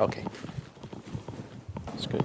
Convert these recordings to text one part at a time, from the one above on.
Okay, that's good.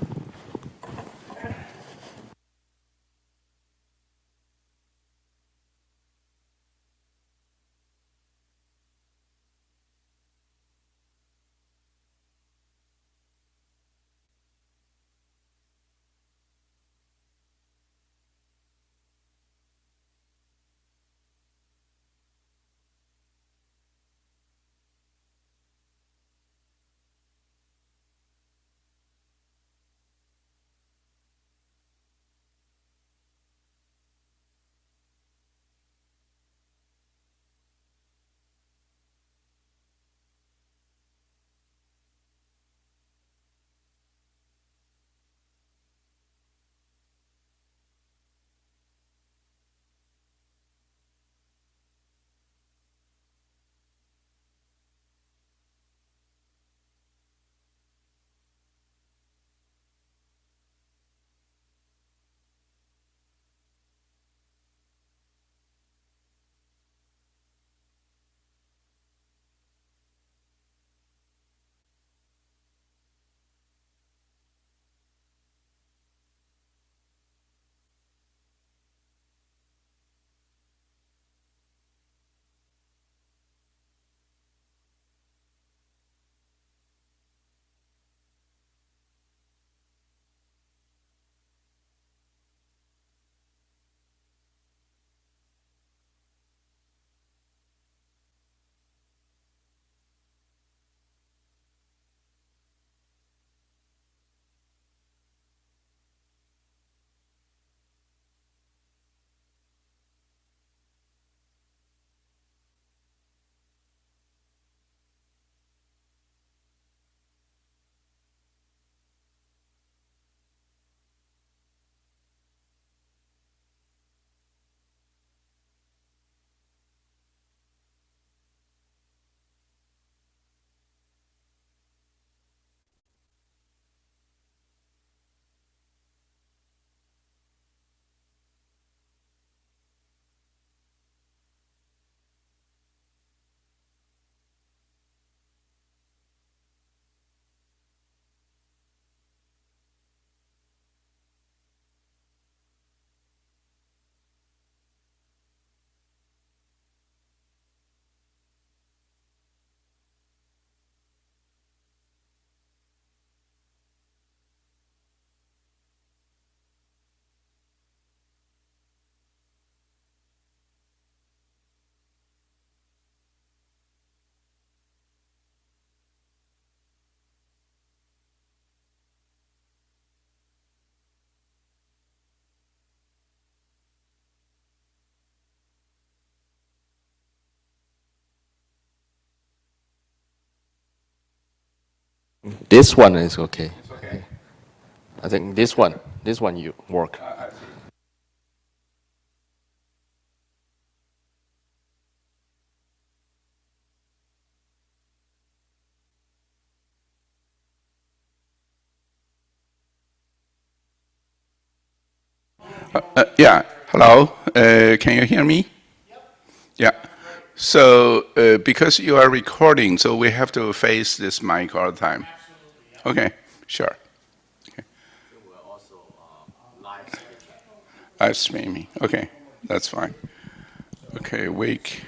This one is okay. It's okay. I think this one you work. I see. Yeah. Hello. Can you hear me? Yeah. So because you are recording, so we have to face this mic all the time. Okay. Sure. Okay. Live streaming. Okay. That's fine. Okay. Wake.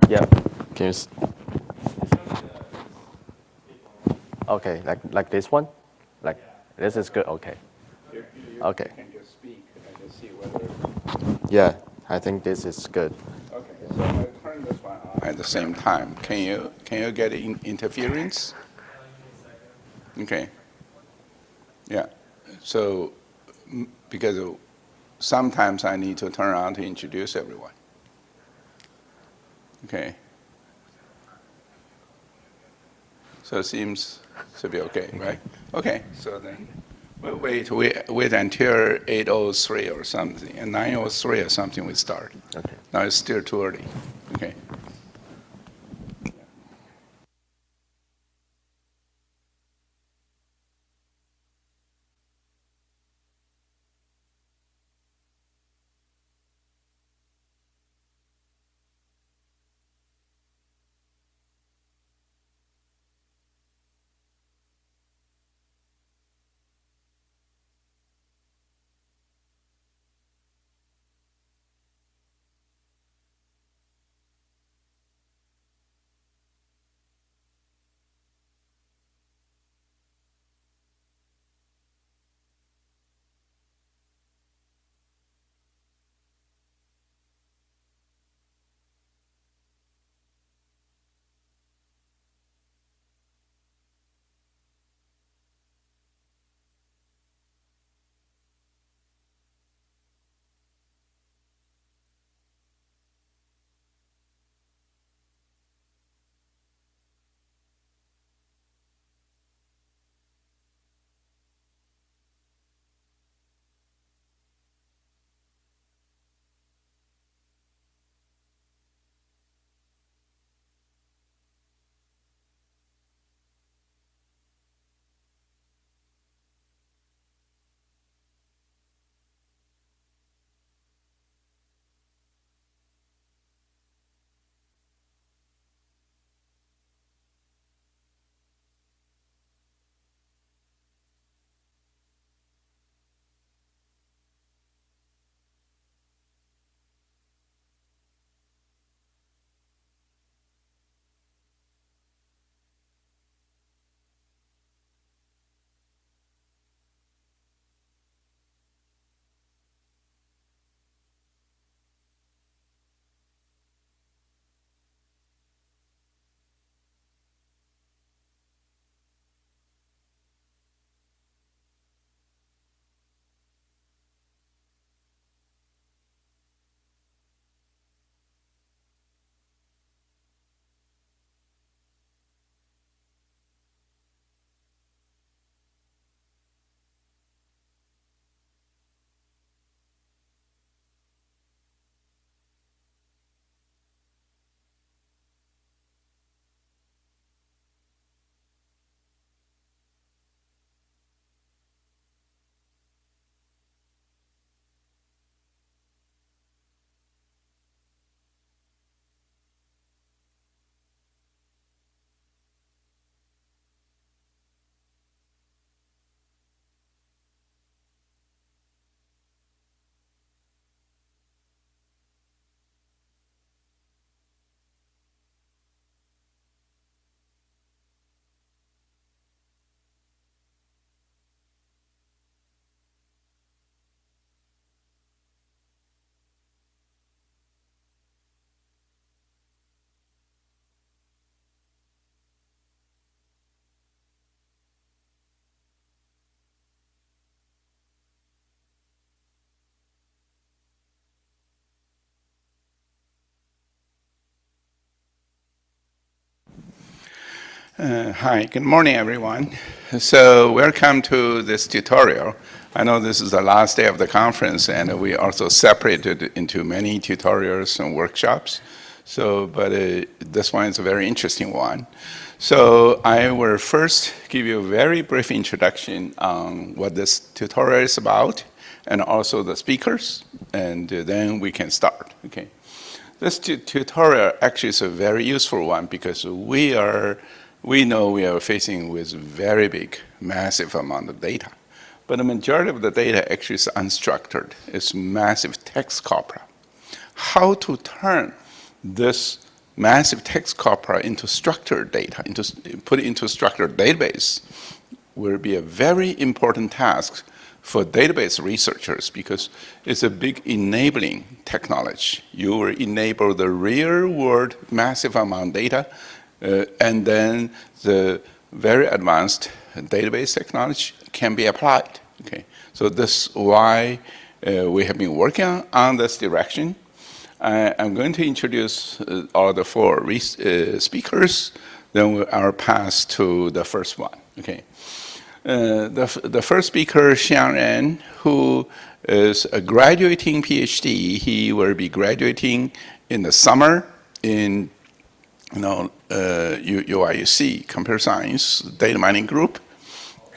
Yeah. Can you? Okay, like this one, like this is good. Okay. Okay. can just speak and just see whether. Yeah, I think this is good. Okay, so I turn this one on at the same time. Can you get interference? Okay. Yeah. So because sometimes I need to turn on to introduce everyone. Okay. So it seems to be okay, right? Okay. So then we'll wait until 8:03 or something, and 9:03 or something we start. Okay. Now it's still too early. Okay. Hi, good morning, everyone. So welcome to this tutorial. I know this is the last day of the conference, and we also separated into many tutorials and workshops. So, but this one is a very interesting one. So I will first give you a very brief introduction on what this tutorial is about, and also the speakers, and then we can start. Okay. This tutorial actually is a very useful one because we know we are facing with very big, massive amount of data. But the majority of the data actually is unstructured. It's massive text corpora. How to turn this massive text corpora into structured data, put it into a structured database, will be a very important task for database researchers because it's a big enabling technology. You will enable the real world massive amount of data, and then the very advanced database technology can be applied. Okay, so this is why we have been working on this direction. I'm going to introduce all the four speakers, then I'll pass to the first one. Okay. The first speaker, Xiangren, who is a graduating PhD. He will be graduating in the summer in UIUC Computer Science Data Mining Group.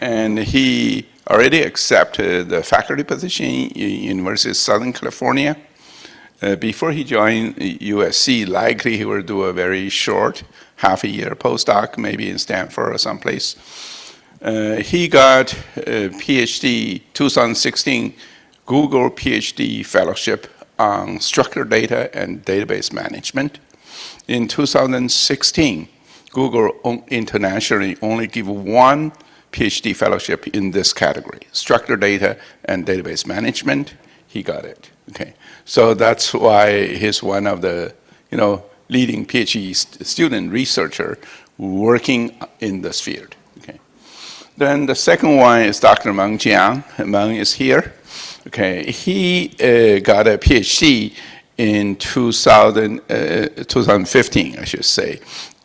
And he already accepted the faculty position in University of Southern California. Before he joined USC, likely he will do a very short, half a year postdoc, maybe in Stanford or someplace. He got a PhD 2016 Google PhD fellowship on structured data and database management. In 2016, Google internationally only give one PhD fellowship in this category, structured data and database management. He got it. Okay, so that's why he's one of the leading PhD student researcher working in this field. Okay, then the second one is Dr. Meng Jiang. Meng is here. Okay, he got a PhD in 2015, I should say,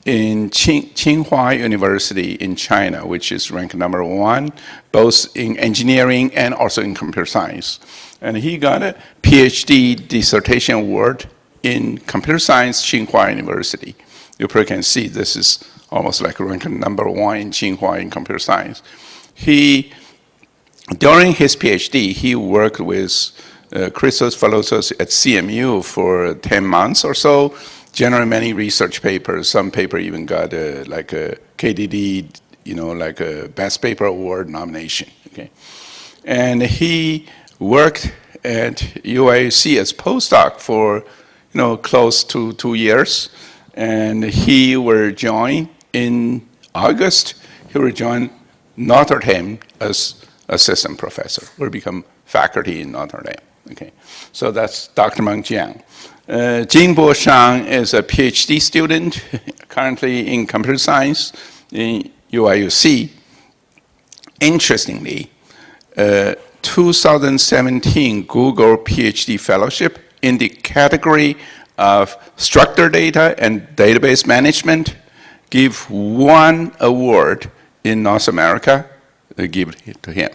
in Tsinghua University in China, which is ranked #1, both in engineering and also in computer science. And he got a PhD dissertation award in computer science, Tsinghua University. You probably can see this is almost like ranked #1 in Tsinghua in computer science. During his PhD, he worked with Christos Falotos at CMU for 10 months or so, generated many research papers. Some paper even got like a KDD, like a Best Paper Award nomination. Okay, and he worked at UIC as postdoc for close to 2 years, and he will join in August. He will join Notre Dame as assistant professor. Will become faculty in Notre Dame. Okay, so that's Dr. Meng Jiang. Jingbo Shang is a PhD student currently in computer science in UIUC. Interestingly, 2017 Google PhD fellowship in the category of structured data and database management, give one award in North America, they give it to him.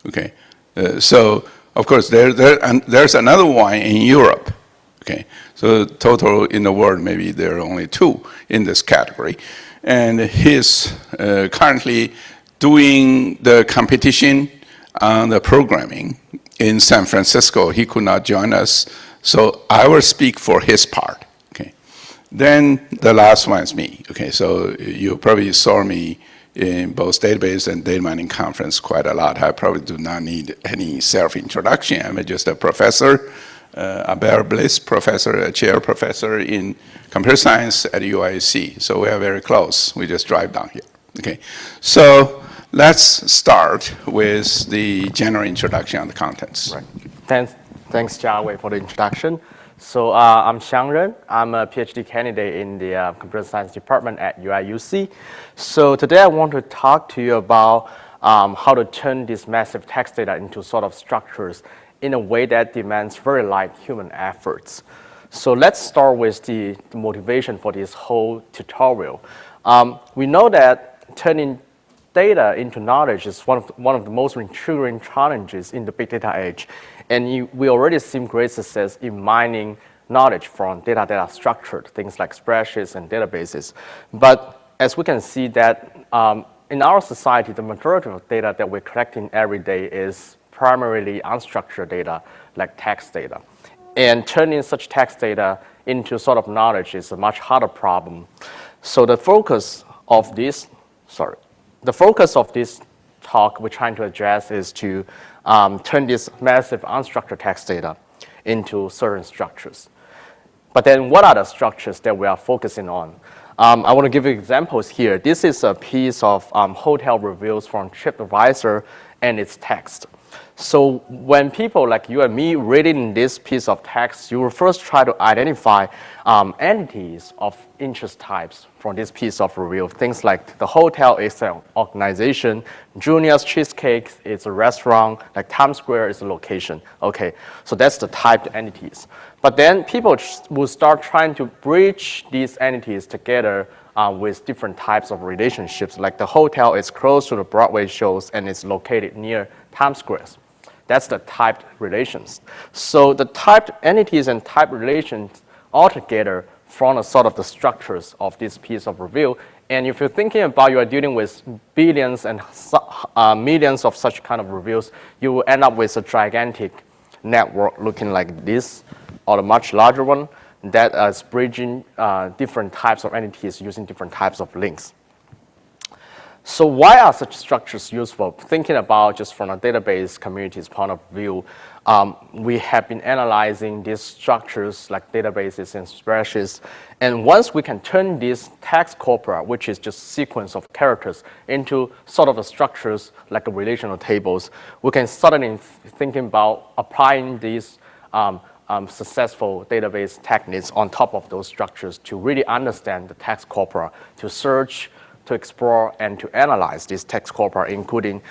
Okay, so of course there's another one in Europe. Okay, so total in the world maybe there are only 2 in this category, and he's currently doing the competition on the programming in San Francisco. He could not join us, so I will speak for his part. Okay, then the last one is me. Okay, so you probably saw me in both database and data mining conference quite a lot. I probably do not need any self-introduction. I'm just a professor, Abel Bliss professor, a chair professor in computer science at UIC. So we are very close. We just drive down here. Okay, so let's start with the general introduction on the contents. Right. Thanks, Jiawei, for the introduction. So I'm Xiangren. I'm a PhD candidate in the computer science department at UIUC. So today I want to talk to you about how to turn this massive text data into sort of structures in a way that demands very light human efforts. So let's start with the motivation for this whole tutorial. We know that turning data into knowledge is one of the most triggering challenges in the big data age. And we already seen great success in mining knowledge from data structured, things like spreadsheets and databases. But as we can see that in our society, the majority of data that we're collecting every day is primarily unstructured data, like text data. And turning such text data into sort of knowledge is a much harder problem. So the focus of this talk we're trying to address is to turn this massive unstructured text data into certain structures. But then what are the structures that we are focusing on? I want to give you examples here. This is a piece of hotel reviews from TripAdvisor and its text. So when people like you and me reading this piece of text, you will first try to identify entities of interest types from this piece of review. Things like the hotel is an organization, Junior's Cheesecake is a restaurant, like Times Square is a location. Okay, so that's the typed entities. But then people will start trying to bridge these entities together with different types of relationships, like the hotel is close to the Broadway shows and it's located near Times Square. That's the typed relations. So the typed entities and typed relations altogether form a sort of the structures of this piece of review. And if you're thinking about you are dealing with billions and millions of such kind of reviews, you will end up with a gigantic network looking like this, or a much larger one that is bridging different types of entities using different types of links. So why are such structures useful? Thinking about just from a database community's point of view, we have been analyzing these structures like databases and spreadsheets. And once we can turn this text corpora, which is just sequence of characters, into sort of a structures like a relational tables, we can suddenly thinking about applying these successful database techniques on top of those structures to really understand the text corpora, to search, to explore, and to analyze these text corpora, including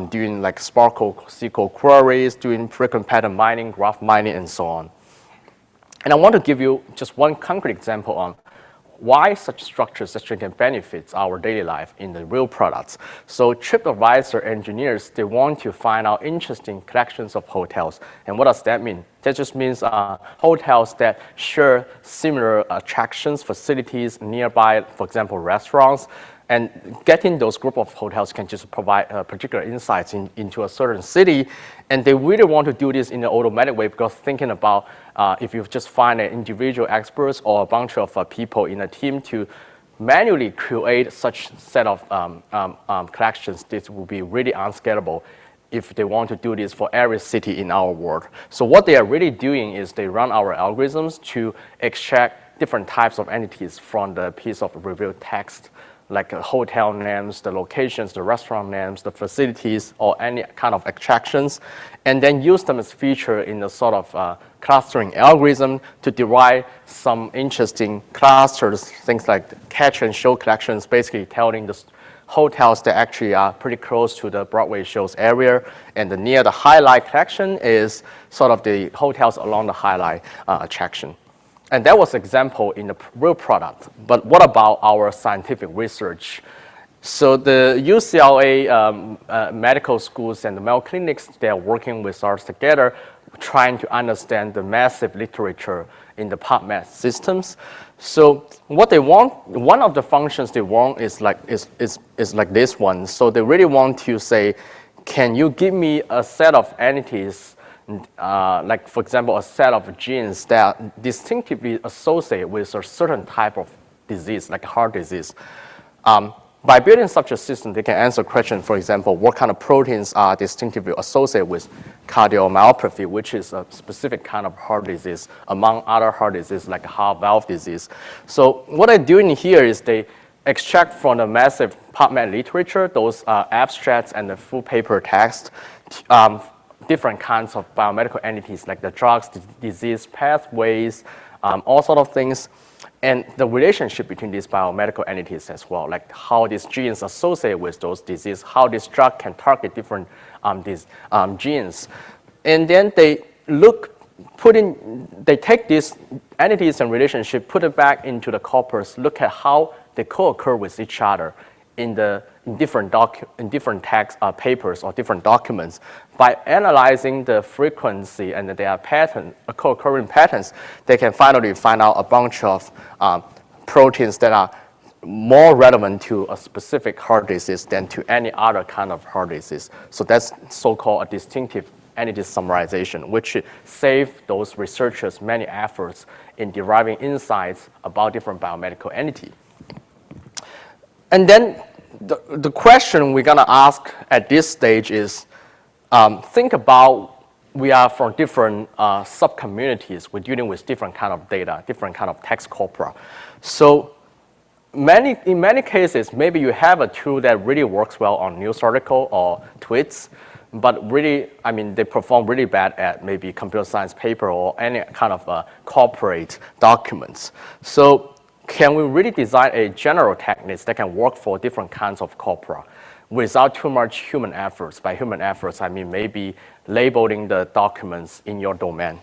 doing like Sparkle SQL queries, doing frequent pattern mining, graph mining, and so on. And I want to give you just one concrete example on why such structures actually can benefit our daily life in the real products. So TripAdvisor engineers, they want to find out interesting collections of hotels. And what does that mean? That just means hotels that share similar attractions, facilities nearby, for example, restaurants. And getting those group of hotels can just provide particular insights into a certain city. And they really want to do this in an automatic way because thinking about if you just find an individual experts or a bunch of people in a team to manually create such set of collections, this will be really unscalable if they want to do this for every city in our world. So what they are really doing is they run our algorithms to extract different types of entities from the piece of review text, like hotel names, the locations, the restaurant names, the facilities, or any kind of attractions, and then use them as feature in a sort of clustering algorithm to derive some interesting clusters, things like catch and show collections, basically telling the hotels that actually are pretty close to the Broadway shows area, and near the highlight collection is sort of the hotels along the highlight attraction. And that was an example in the real product. But what about our scientific research? So the UCLA medical schools and the Mayo Clinics, they are working with us together, trying to understand the massive literature in the PubMed systems. So what they want, one of the functions they want is like this one. So they really want to say, can you give me a set of entities, like for example, a set of genes that are distinctively associated with a certain type of disease, like heart disease. By building such a system, they can answer questions, for example, what kind of proteins are distinctively associated with cardiomyopathy, which is a specific kind of heart disease, among other heart diseases like heart valve disease. So what they're doing here is they extract from the massive PubMed literature, those abstracts and the full paper text, different kinds of biomedical entities like the drugs, the disease pathways, all sort of things, and the relationship between these biomedical entities as well, like how these genes associate with those diseases, how this drug can target different genes. And then they they take these entities and relationship, put it back into the corpus, look at how they co-occur with each other in different text papers or different documents. By analyzing the frequency and their pattern, co-occurring patterns, they can finally find out a bunch of proteins that are more relevant to a specific heart disease than to any other kind of heart disease. So that's so-called a distinctive entity summarization, which saves those researchers many efforts in deriving insights about different biomedical entities. And then the question we're going to ask at this stage is, think about we are from different sub-communities. We're dealing with different kind of data, different kind of text corpora. So in many cases, maybe you have a tool that really works well on news article or tweets, but really, I mean, they perform really bad at maybe computer science paper or any kind of corporate documents. So can we really design a general techniques that can work for different kinds of corpora without too much human efforts? By human efforts, I mean maybe labeling the documents in your domain.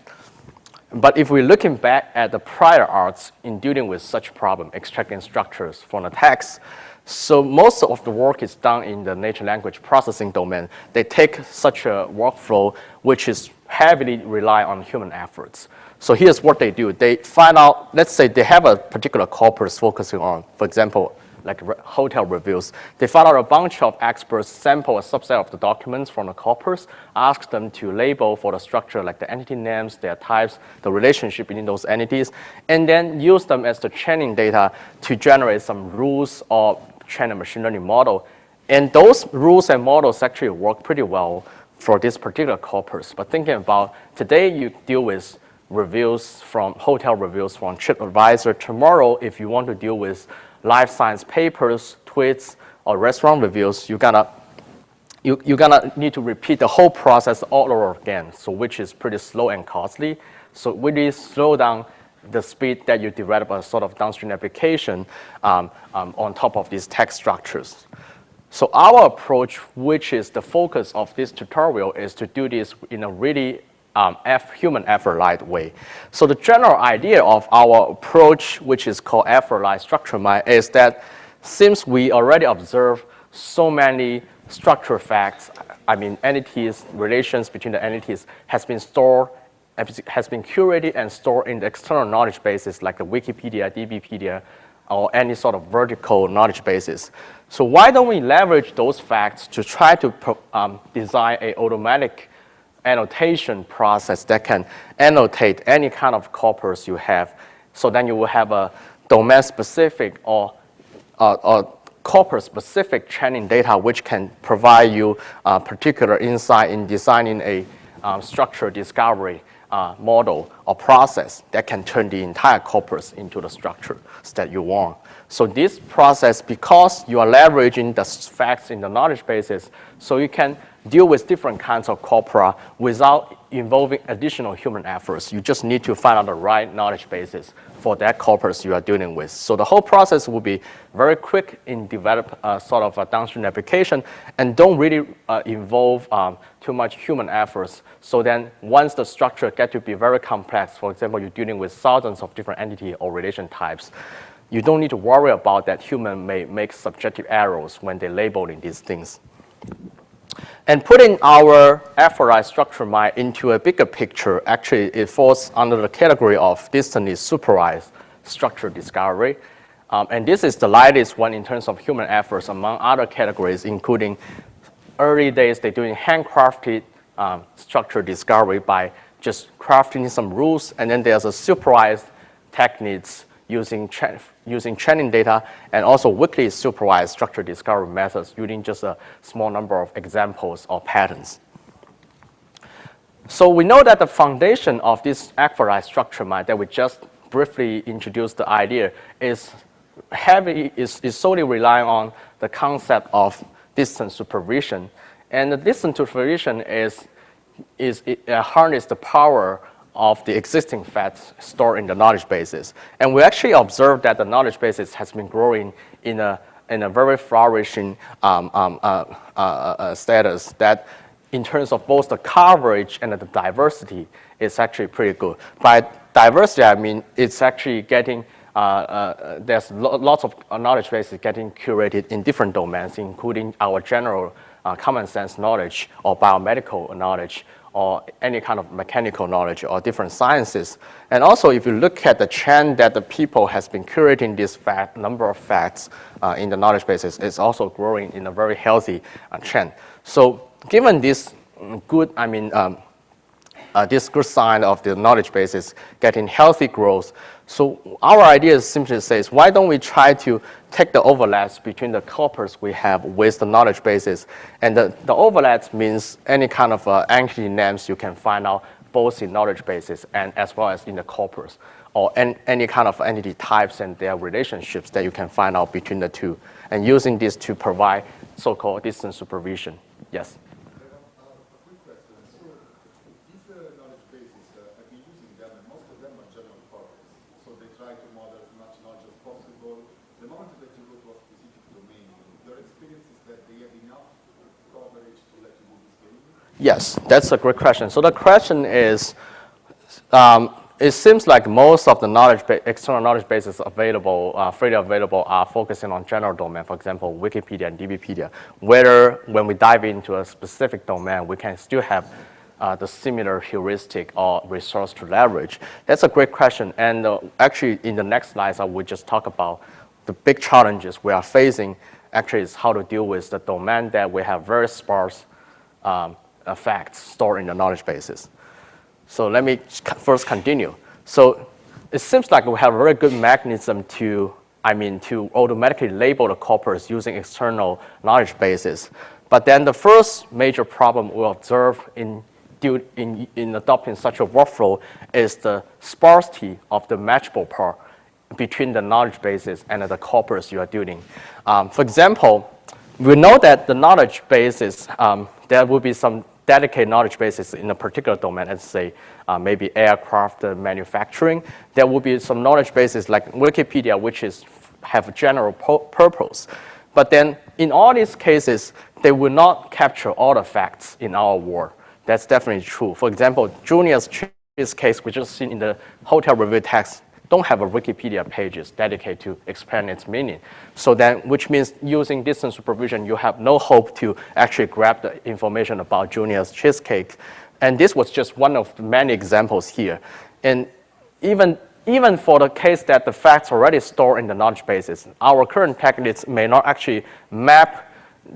But if we're looking back at the prior arts in dealing with such problem, extracting structures from the text, so most of the work is done in the natural language processing domain. They take such a workflow which is heavily rely on human efforts. So here's what they do. They find out, let's say they have a particular corpus focusing on, for example, like hotel reviews. They find out a bunch of experts, sample a subset of the documents from the corpus, ask them to label for the structure, like the entity names, their types, the relationship between those entities, and then use them as the training data to generate some rules or train a machine learning model. And those rules and models actually work pretty well for this particular corpus. But thinking about today, you deal with reviews from hotel reviews from TripAdvisor. Tomorrow, if you want to deal with life science papers, tweets, or restaurant reviews, you're gonna need to repeat the whole process all over again, so which is pretty slow and costly. So really slow down the speed that you develop a sort of downstream application on top of these text structures. So our approach, which is the focus of this tutorial, is to do this in a really human effort-light way. So the general idea of our approach, which is called effort-light structure mining, is that since we already observe so many structural facts, I mean entities, relations between the entities has been stored, has been curated and stored in the external knowledge bases like the Wikipedia, DBpedia, or any sort of vertical knowledge bases. So why don't we leverage those facts to try to design an automatic annotation process that can annotate any kind of corpus you have. So then you will have a domain-specific or corpus-specific training data which can provide you particular insight in designing a structure discovery model or process that can turn the entire corpus into the structures that you want. So this process, because you are leveraging the facts in the knowledge bases, so you can deal with different kinds of corpora without involving additional human efforts. You just need to find out the right knowledge bases for that corpus you are dealing with. So the whole process will be very quick in develop sort of a downstream application and don't really involve too much human efforts. So then once the structure get to be very complex, for example, you're dealing with thousands of different entity or relation types, you don't need to worry about that human may make subjective errors when they're labeling these things. And putting our effort-light structure mining into a bigger picture, actually it falls under the category of distantly supervised structure discovery. And this is the lightest one in terms of human efforts among other categories, including early days they're doing handcrafted structure discovery by just crafting some rules, and then there's a supervised techniques using training data and also weakly supervised structure discovery methods using just a small number of examples or patterns. So we know that the foundation of this effort-light structure mining that we just briefly introduced the idea is solely relying on the concept of distant supervision. And the distant supervision harness the power of the existing facts stored in the knowledge bases. And we actually observed that the knowledge bases has been growing in a very flourishing status that in terms of both the coverage and the diversity is actually pretty good. By diversity, I mean it's actually getting, there's lots of knowledge bases getting curated in different domains, including our general common sense knowledge or biomedical knowledge, or any kind of mechanical knowledge or different sciences. And also, if you look at the trend that the people has been curating this number of facts in the knowledge bases, it's also growing in a very healthy trend. So given this good, this good sign of the knowledge base is getting healthy growth. So our idea is simply says, why don't we try to take the overlaps between the corpus we have with the knowledge bases, and the overlaps means any kind of entity names you can find out both in knowledge bases and as well as in the corpus, or any kind of entity types and their relationships that you can find out between the two, and using this to provide so-called distance supervision. Yes? Yes, that's a great question. So the question is, it seems like most of the external knowledge bases available, freely available, are focusing on general domain, for example, Wikipedia and DBpedia. Whether when we dive into a specific domain, we can still have the similar heuristic or resource to leverage. That's a great question. And actually, in the next slides, I will just talk about the big challenges we are facing. Actually, is how to deal with the domain that we have very sparse facts stored in the knowledge bases. So let me first continue. So it seems like we have a very good mechanism to automatically label the corpus using external knowledge bases. But then the first major problem we observe in adopting such a workflow is the sparsity of the matchable part between the knowledge bases and the corpus you are doing. For example, we know that the knowledge bases, there will be some dedicated knowledge bases in a particular domain, let's say maybe aircraft manufacturing. There will be some knowledge bases like Wikipedia, which have general purpose. But then in all these cases, they will not capture all the facts in our world. That's definitely true. For example, Junior's case, we just seen in the hotel review text, don't have a Wikipedia pages dedicated to explain its meaning. So then, which means using distance supervision, you have no hope to actually grab the information about Junior's cheesecake. And this was just one of the many examples here. And even for the case that the facts already stored in the knowledge bases, our current techniques may not actually map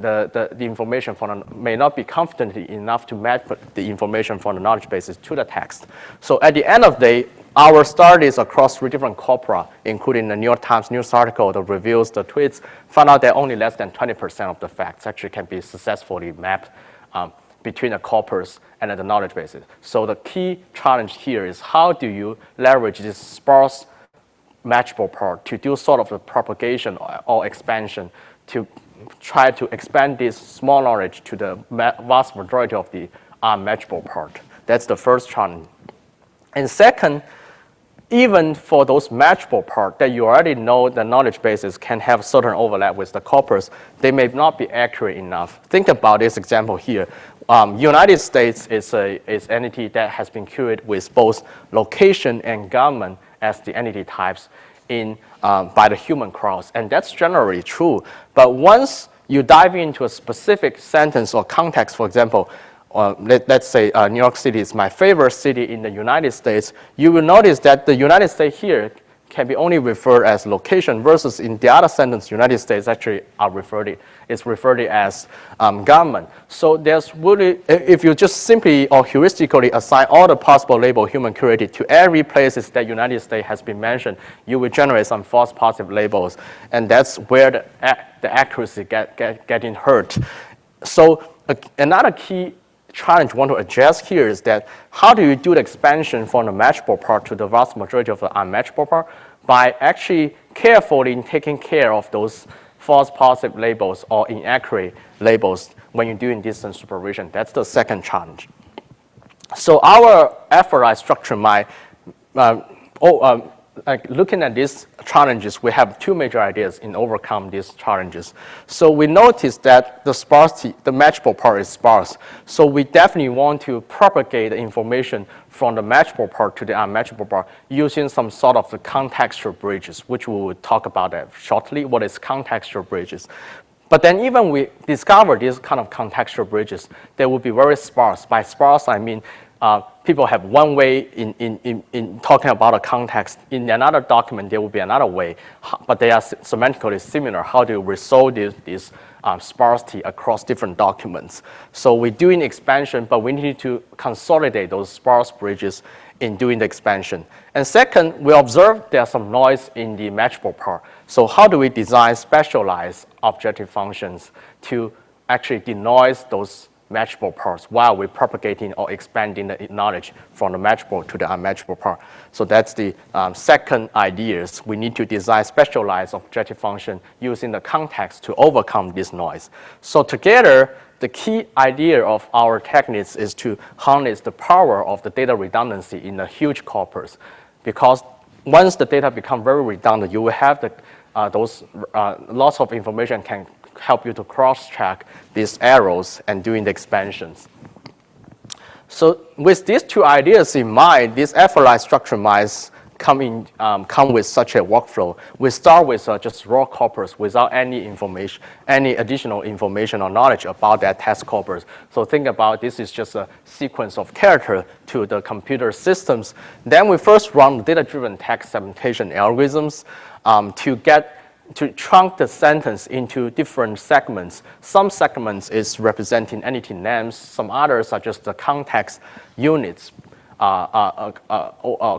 the information may not be confident enough to map the information from the knowledge bases to the text. So at the end of the day, our studies across 3 different corpora, including the New York Times news article, the reviews, the tweets, found out that only less than 20% of the facts actually can be successfully mapped between the corpus and the knowledge bases. So the key challenge here is how do you leverage this sparse matchable part to do sort of the propagation or expansion to try to expand this small knowledge to the vast majority of the unmatchable part. That's the first challenge. And second, even for those matchable parts that you already know the knowledge bases can have certain overlap with the corpus, they may not be accurate enough. Think about this example here. United States is an entity that has been curated with both location and government as the entity types by the human crowds, and that's generally true. But once you dive into a specific sentence or context, for example, let's say New York City is my favorite city in the United States, you will notice that the United States here can be only referred as location versus in the other sentence, United States actually is referred as government. So there's really, if you just simply or heuristically assign all the possible label human curated to every places that United States has been mentioned, you will generate some false positive labels. And that's where the accuracy getting hurt. So another key challenge I want to address here is that how do you do the expansion from the matchable part to the vast majority of the unmatchable part by actually carefully taking care of those false positive labels or inaccurate labels when you're doing distance supervision. That's the second challenge. So our effort, I structure my, looking at these challenges, we have 2 major ideas in overcome these challenges. So we noticed that the sparsity, the matchable part is sparse. So we definitely want to propagate the information from the matchable part to the unmatchable part using some sort of the contextual bridges, which we will talk about that shortly. What is contextual bridges? But then even we discover these kind of contextual bridges, they will be very sparse. By sparse, I mean people have one way in talking about a context. In another document, there will be another way, but they are semantically similar. How do you resolve this sparsity across different documents? So we're doing expansion, but we need to consolidate those sparse bridges in doing the expansion. And second, we observe there's some noise in the matchable part. So how do we design specialized objective functions to actually denoise those matchable parts while we're propagating or expanding the knowledge from the matchable to the unmatchable part? So that's the second idea. We need to design specialized objective function using the context to overcome this noise. So together, the key idea of our techniques is to harness the power of the data redundancy in a huge corpus, because once the data become very redundant, you will have those lots of information can help you to cross-check these arrows and doing the expansions. So with these two ideas in mind, these FLI structure might come with such a workflow. We start with just raw corpus without any information, any additional information or knowledge about that test corpus. So think about this is just a sequence of character to the computer systems. Then we first run data-driven text segmentation algorithms to trunk the sentence into different segments. Some segments is representing entity names. Some others are just the context units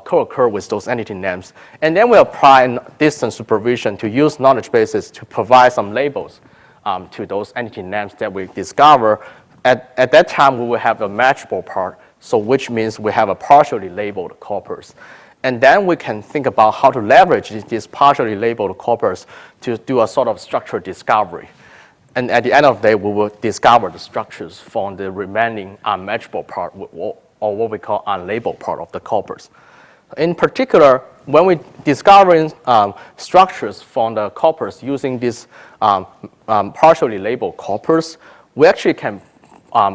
co-occur with those entity names. And then we apply distance supervision to use knowledge bases to provide some labels to those entity names that we discover. At that time, we will have a matchable part, so which means we have a partially labeled corpus. And then we can think about how to leverage this partially labeled corpus to do a sort of structure discovery. And at the end of the day, we will discover the structures from the remaining unmatchable part, or what we call unlabeled part of the corpus. In particular, when we discovering structures from the corpus using this partially labeled corpus, we actually can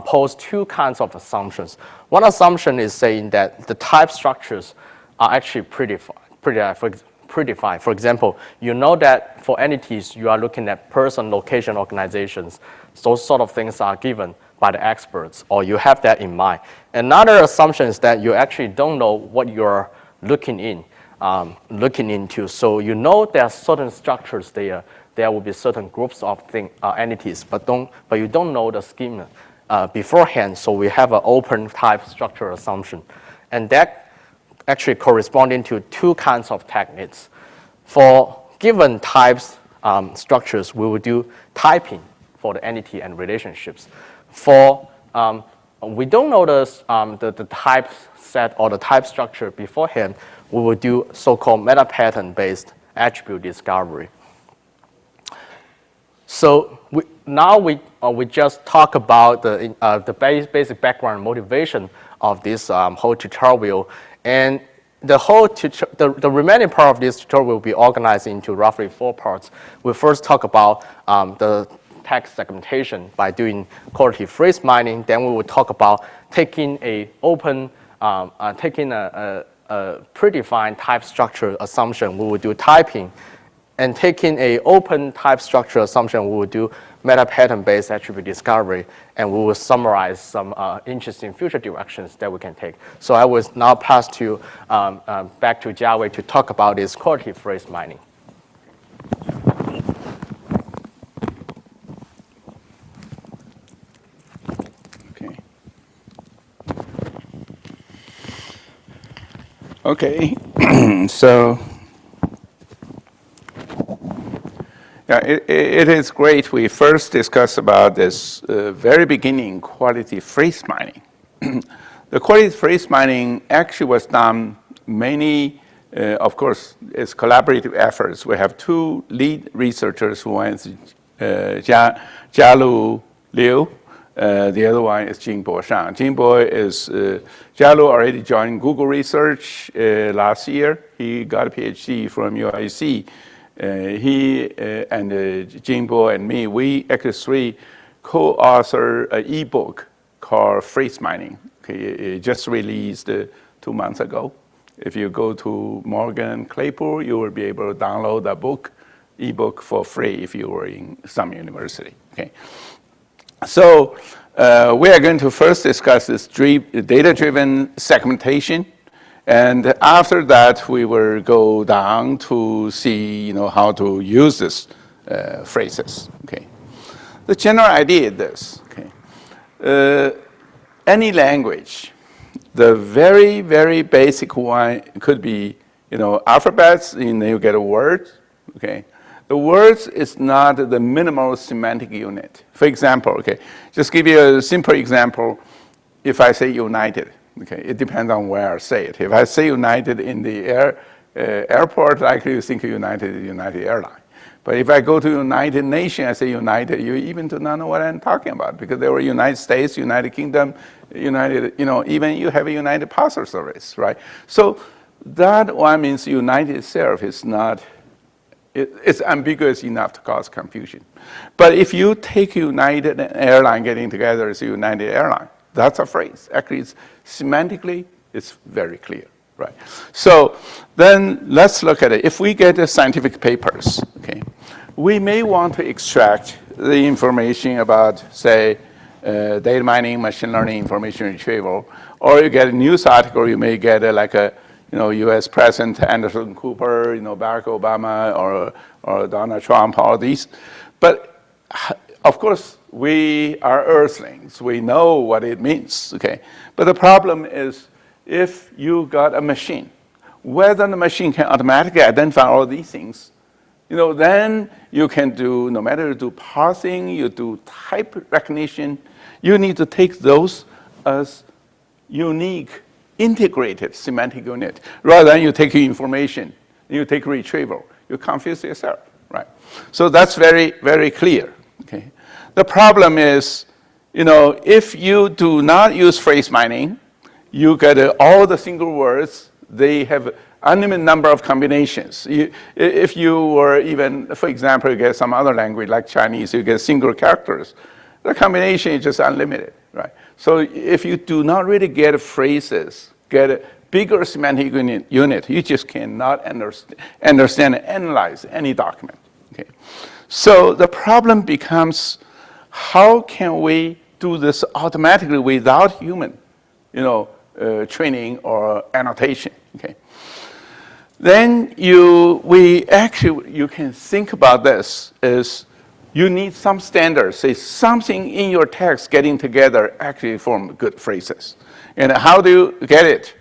pose two kinds of assumptions. One assumption is saying that the type structures are actually predefined. For example, you know that for entities, you are looking at person, location, organizations. Those sort of things are given by the experts, or you have that in mind. Another assumption is that you actually don't know what you're looking into. So you know there are certain structures there. There will be certain groups of entities, but you don't know the schema beforehand. So we have an open type structure assumption, and that actually corresponding to two kinds of techniques. For given types structures, we will do typing for the entity and relationships. For we don't know the type set or the type structure beforehand, we will do so-called meta pattern-based attribute discovery. So now we just talk about the basic background motivation of this whole tutorial. And the remaining part of this tutorial will be organized into roughly 4 parts. We'll first talk about the text segmentation by doing qualitative phrase mining. Then we will talk about taking a predefined type structure assumption. We will do typing, and taking a open type structure assumption, we will do meta pattern-based attribute discovery, and we will summarize some interesting future directions that we can take. So I will now pass to back to Jiawei to talk about this qualitative phrase mining. Okay. So yeah, it is great. We first discussed about this very beginning quality phrase mining. The quality phrase mining actually was done mainly, of course, it's collaborative efforts. We have 2 lead researchers. One is Jialu Liu. The other one is Jingbo Shang. Jingbo is, Jialu already joined Google Research last year. He got a PhD from UIC. He and Jingbo and me, we actually 3 co-authored an ebook called Phrase Mining. Okay, it just released 2 months ago. If you go to Morgan Claypool, you will be able to download that ebook for free if you were in some university. Okay, so We are going to first discuss this data-driven segmentation, and after that, we will go down to see, how to use this phrases. Okay. The general idea is this. Okay. Any language, the very, very basic one could be, alphabets, and then you get a word. Okay. The words is not the minimal semantic unit. For example, okay, just give you a simple example. If I say United, okay, it depends on where I say it. If I say United in the airport, likely you think United is United Airlines. But if I go to United Nations, I say United, you even do not know what I'm talking about, because there were United States, United Kingdom, United, even you have a United Postal Service, right? So that one means United itself is not, it's ambiguous enough to cause confusion. But if you take United and Airline getting together as United Airline, that's a phrase. Actually, semantically, it's very clear, right? So then let's look at it. If we get the scientific papers, okay, we may want to extract the information about, say, data mining, machine learning, information retrieval, or you get a news article, you may get like a, U.S. President Anderson Cooper, Barack Obama, or Donald Trump, all these. But of course, we are earthlings. We know what it means, okay? But the problem is, if you got a machine, whether the machine can automatically identify all these things, then you can do, no matter you do parsing, you do type recognition, you need to take those as unique, integrated semantic unit, rather than you take information, you take retrieval. You confuse yourself, right? So that's very, very clear, okay? The problem is, if you do not use phrase mining, you get all the single words, they have unlimited number of combinations. If you were even, for example, you get some other language like Chinese, you get single characters. The combination is just unlimited, right? So if you do not really get phrases, get a bigger semantic unit, you just cannot understand and analyze any document, okay? So the problem becomes, how can we do this automatically without human, training or annotation, okay? Then you can think about this is, you need some standards, say something in your text getting together actually form good phrases. And how do you get it?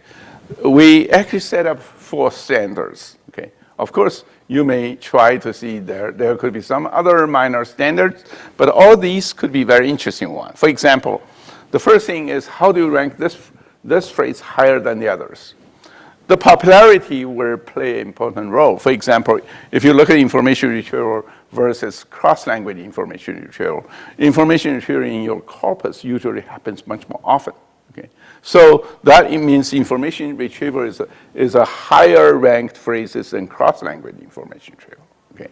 We actually set up 4 standards, okay? Of course, you may try to see there could be some other minor standards, but all these could be very interesting ones. For example, the first thing is, how do you rank this phrase higher than the others? The popularity will play an important role. For example, if you look at information retrieval versus cross-language information retrieval in your corpus usually happens much more often. Okay? So that it means information retrieval is a higher ranked phrases than cross-language information retrieval. Okay?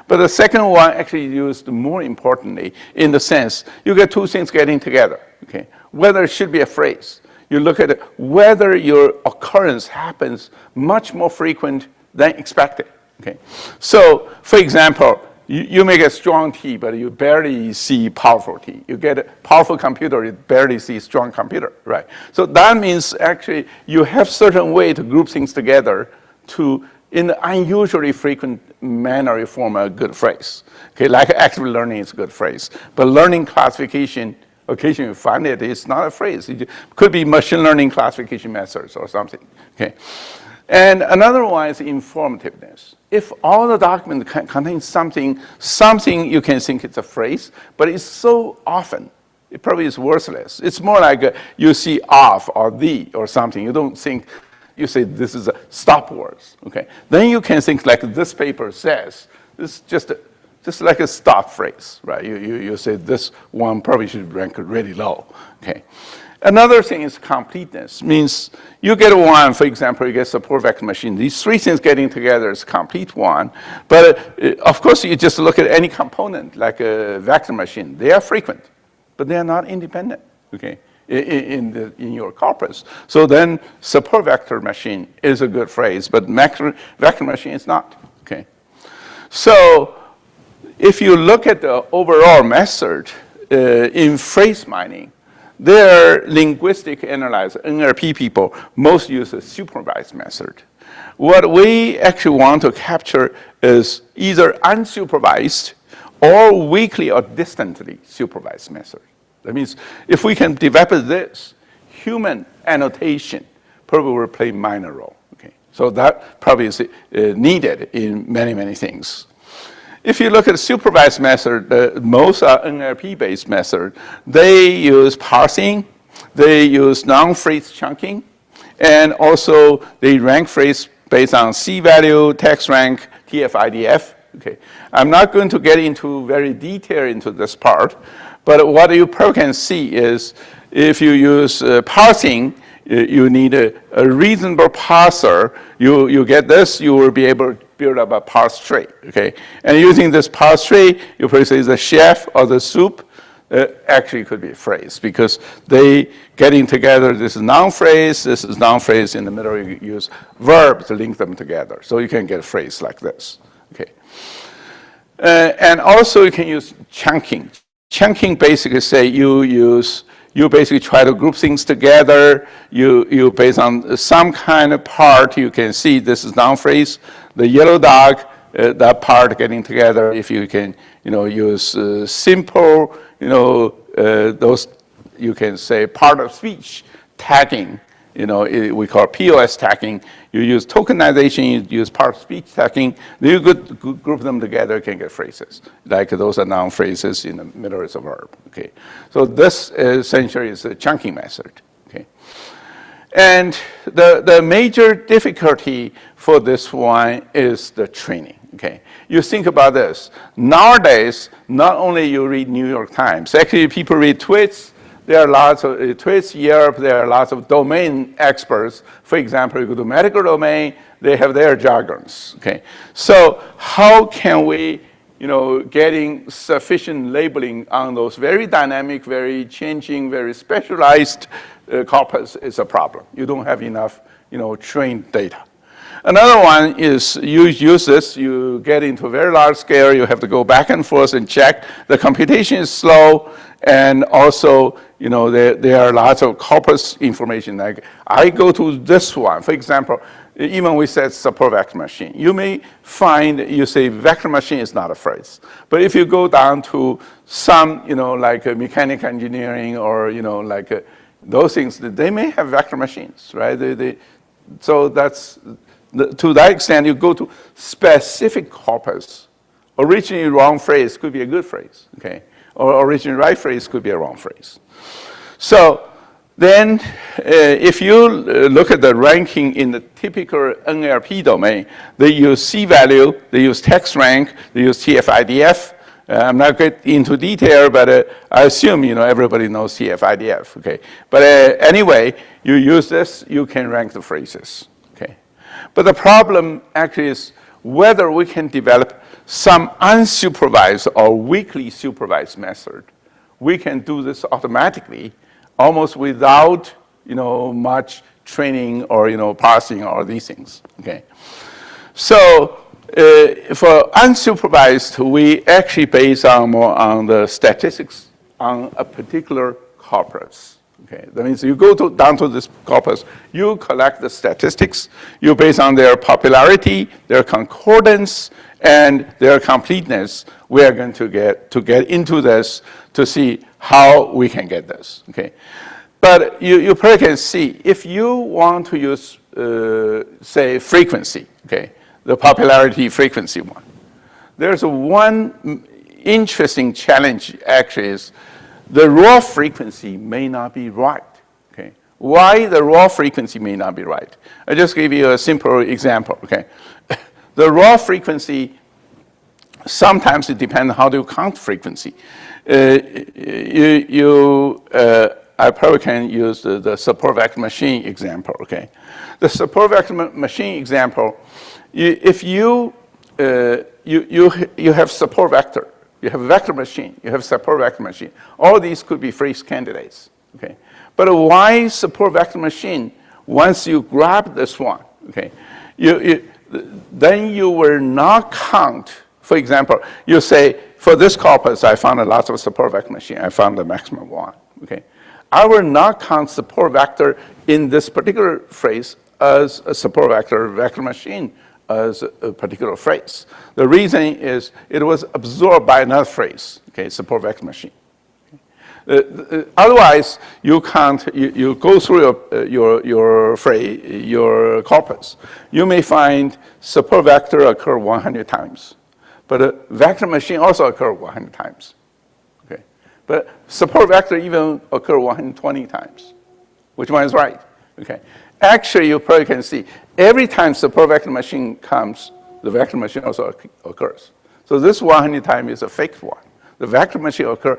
But the second one actually used more importantly in the sense, you get 2 things getting together. Okay? Whether it should be a phrase. You look at whether your occurrence happens much more frequent than expected. Okay? So, for example, you may get strong T, but you barely see powerful T. You get a powerful computer, you barely see strong computer, right? So that means actually you have certain way to group things together to, in an unusually frequent manner, you form a good phrase. Okay, like active learning is a good phrase, but learning classification, occasionally you find it's not a phrase. It could be machine learning classification methods or something, okay? And another one is informativeness. If all the documents contain something you can think it's a phrase, but it's so often, it probably is worthless. It's more like you see of or the or something. You don't think, you say this is a stop words, okay? Then you can think like this paper says. It's just like a stop phrase, right? You say this one probably should rank really low, okay? Another thing is completeness, means you get one, for example, you get support vector machine. These 3 things getting together is complete one. But of course, you just look at any component, like a vector machine. They are frequent, but they are not independent, okay, in your corpus. So then support vector machine is a good phrase, but vector machine is not, okay? So if you look at the overall method in phrase mining, their linguistic analyzer, NLP people, most use a supervised method. What we actually want to capture is either unsupervised or weakly or distantly supervised method. That means if we can develop this, human annotation probably will play a minor role. Okay? So that probably is needed in many, many things. If you look at the supervised method, most are NLP-based method. They use parsing, they use non-phrase chunking, and also they rank phrase based on C-value, text rank, TF-IDF. Okay. I'm not going to get into very detail into this part, but what you probably can see is if you use parsing, you need a reasonable parser. You get this, you will be able to build up a parse tree, okay? And using this parse tree, you probably say the chef or the soup, actually could be a phrase because they getting together, this is noun phrase, this is noun phrase, in the middle you use verb to link them together. So you can get a phrase like this, okay? And also you can use chunking. Chunking basically say you basically try to group things together. You based on some kind of part, you can see this is noun phrase. The yellow dog, that part getting together, if you can, use simple, those, you can say part of speech tagging, we call POS tagging. You use tokenization, you use part of speech tagging. You could group them together, you can get phrases. Like those are noun phrases, in the middle is a verb, okay? So this essentially is a chunking method, okay? And the major difficulty for this one is the training, okay? You think about this. Nowadays, not only you read New York Times, actually people read tweets. There are lots of tweets, Europe, there are lots of domain experts. For example, you go to medical domain, they have their jargons, okay? So how can we, getting sufficient labeling on those very dynamic, very changing, very specialized corpus is a problem. You don't have enough, trained data. Another one is you use this, you get into a very large scale, you have to go back and forth and check. The computation is slow, and also, there are lots of corpus information. Like I go to this one, for example, even we said support vector machine. You may find, you say vector machine is not a phrase. But if you go down to some, like mechanical engineering or, those things, they may have vector machines, right? So that's, to that extent, you go to specific corpus. Originally wrong phrase could be a good phrase, okay? Or originally right phrase could be a wrong phrase. So then if you look at the ranking in the typical NLP domain, they use C-value, they use text rank, they use TF-IDF. I'm not getting into detail, but I assume everybody knows TF-IDF, okay? But anyway, you use this, you can rank the phrases, okay? But the problem actually is whether we can develop some unsupervised or weakly supervised method. We can do this automatically, almost without much training or parsing or these things. Okay, so for unsupervised, we actually base more on the statistics on a particular corpus. Okay, that means you go down to this corpus, you collect the statistics, you base on their popularity, their concordance, and their completeness. We are going to get into this to see how we can get this. Okay, but you probably can see if you want to use say frequency. Okay, the popularity frequency one. There's one interesting challenge actually is the raw frequency may not be right, okay? Why the raw frequency may not be right? I just give you a simple example, okay? The raw frequency, sometimes it depends on how do you count frequency. I probably can use the support vector machine example, okay? The support vector machine example, if you have support vector, you have a vector machine, you have support vector machine. All these could be phrase candidates, okay? But why support vector machine? Once you grab this one, okay, then you will not count. For example, you say, for this corpus, I found a lot of support vector machine. I found the maximum one, okay? I will not count support vector in this particular phrase as a support vector machine as a particular phrase. The reason is it was absorbed by another phrase, okay, support vector machine. Otherwise, you can't. You go through your corpus. You may find support vector occur 100 times, but a vector machine also occur 100 times. Okay, but support vector even occur 120 times. Which one is right? Okay, actually, you probably can see every time support vector machine comes, the vector machine also occurs. So this 100 times is a fake one. The vector machine occur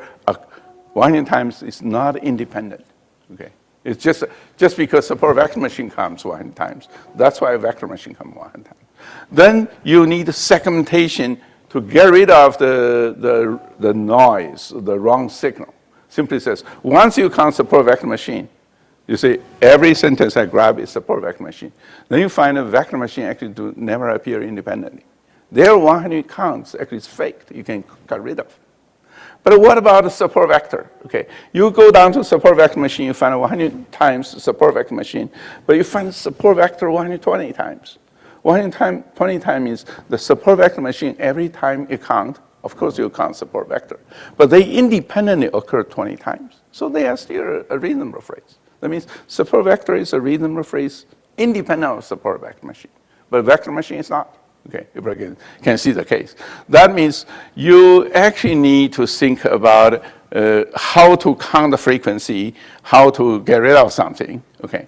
100 times is not independent, okay? It's just because support vector machine comes 100 times. That's why a vector machine comes 100 times. Then you need segmentation to get rid of the noise, the wrong signal. Simply says, once you count support vector machine, you say every sentence I grab is support vector machine. Then you find a vector machine actually never appear independently. Their 100 counts actually is faked. You can get rid of. But what about the support vector? Okay, you go down to support vector machine, you find 100 times support vector machine, but you find support vector 120 times. 120 times means the support vector machine, every time you count, of course you count support vector, but they independently occur 20 times. So they are still a reasonable phrase. That means support vector is a reasonable phrase independent of support vector machine, but vector machine is not. Okay, you can see the case. That means you actually need to think about how to count the frequency, how to get rid of something. Okay,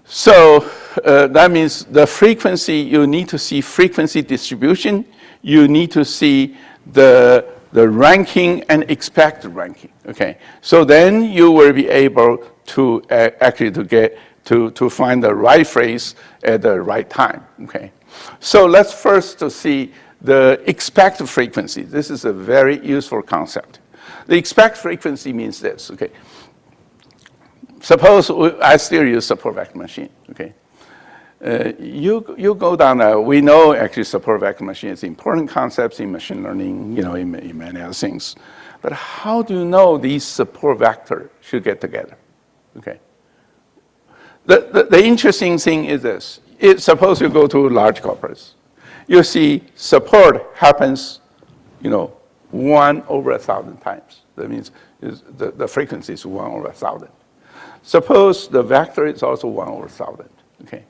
so that means the frequency, you need to see frequency distribution. You need to see the ranking and expected ranking. Okay, so then you will be able to actually to find the right phrase at the right time. Okay. So let's first to see the expected frequency. This is a very useful concept. The expected frequency means this, okay? Suppose I still use support vector machine, okay? You go down there, we know actually support vector machine is important concepts in machine learning, you know, in many other things. But how do you know these support vector should get together, okay? The interesting thing is this. Suppose you go to large corpus. You see support happens, you know, 1 over 1,000 times. That means the frequency is 1 over 1,000. Suppose the vector is also 1 over 1,000, okay?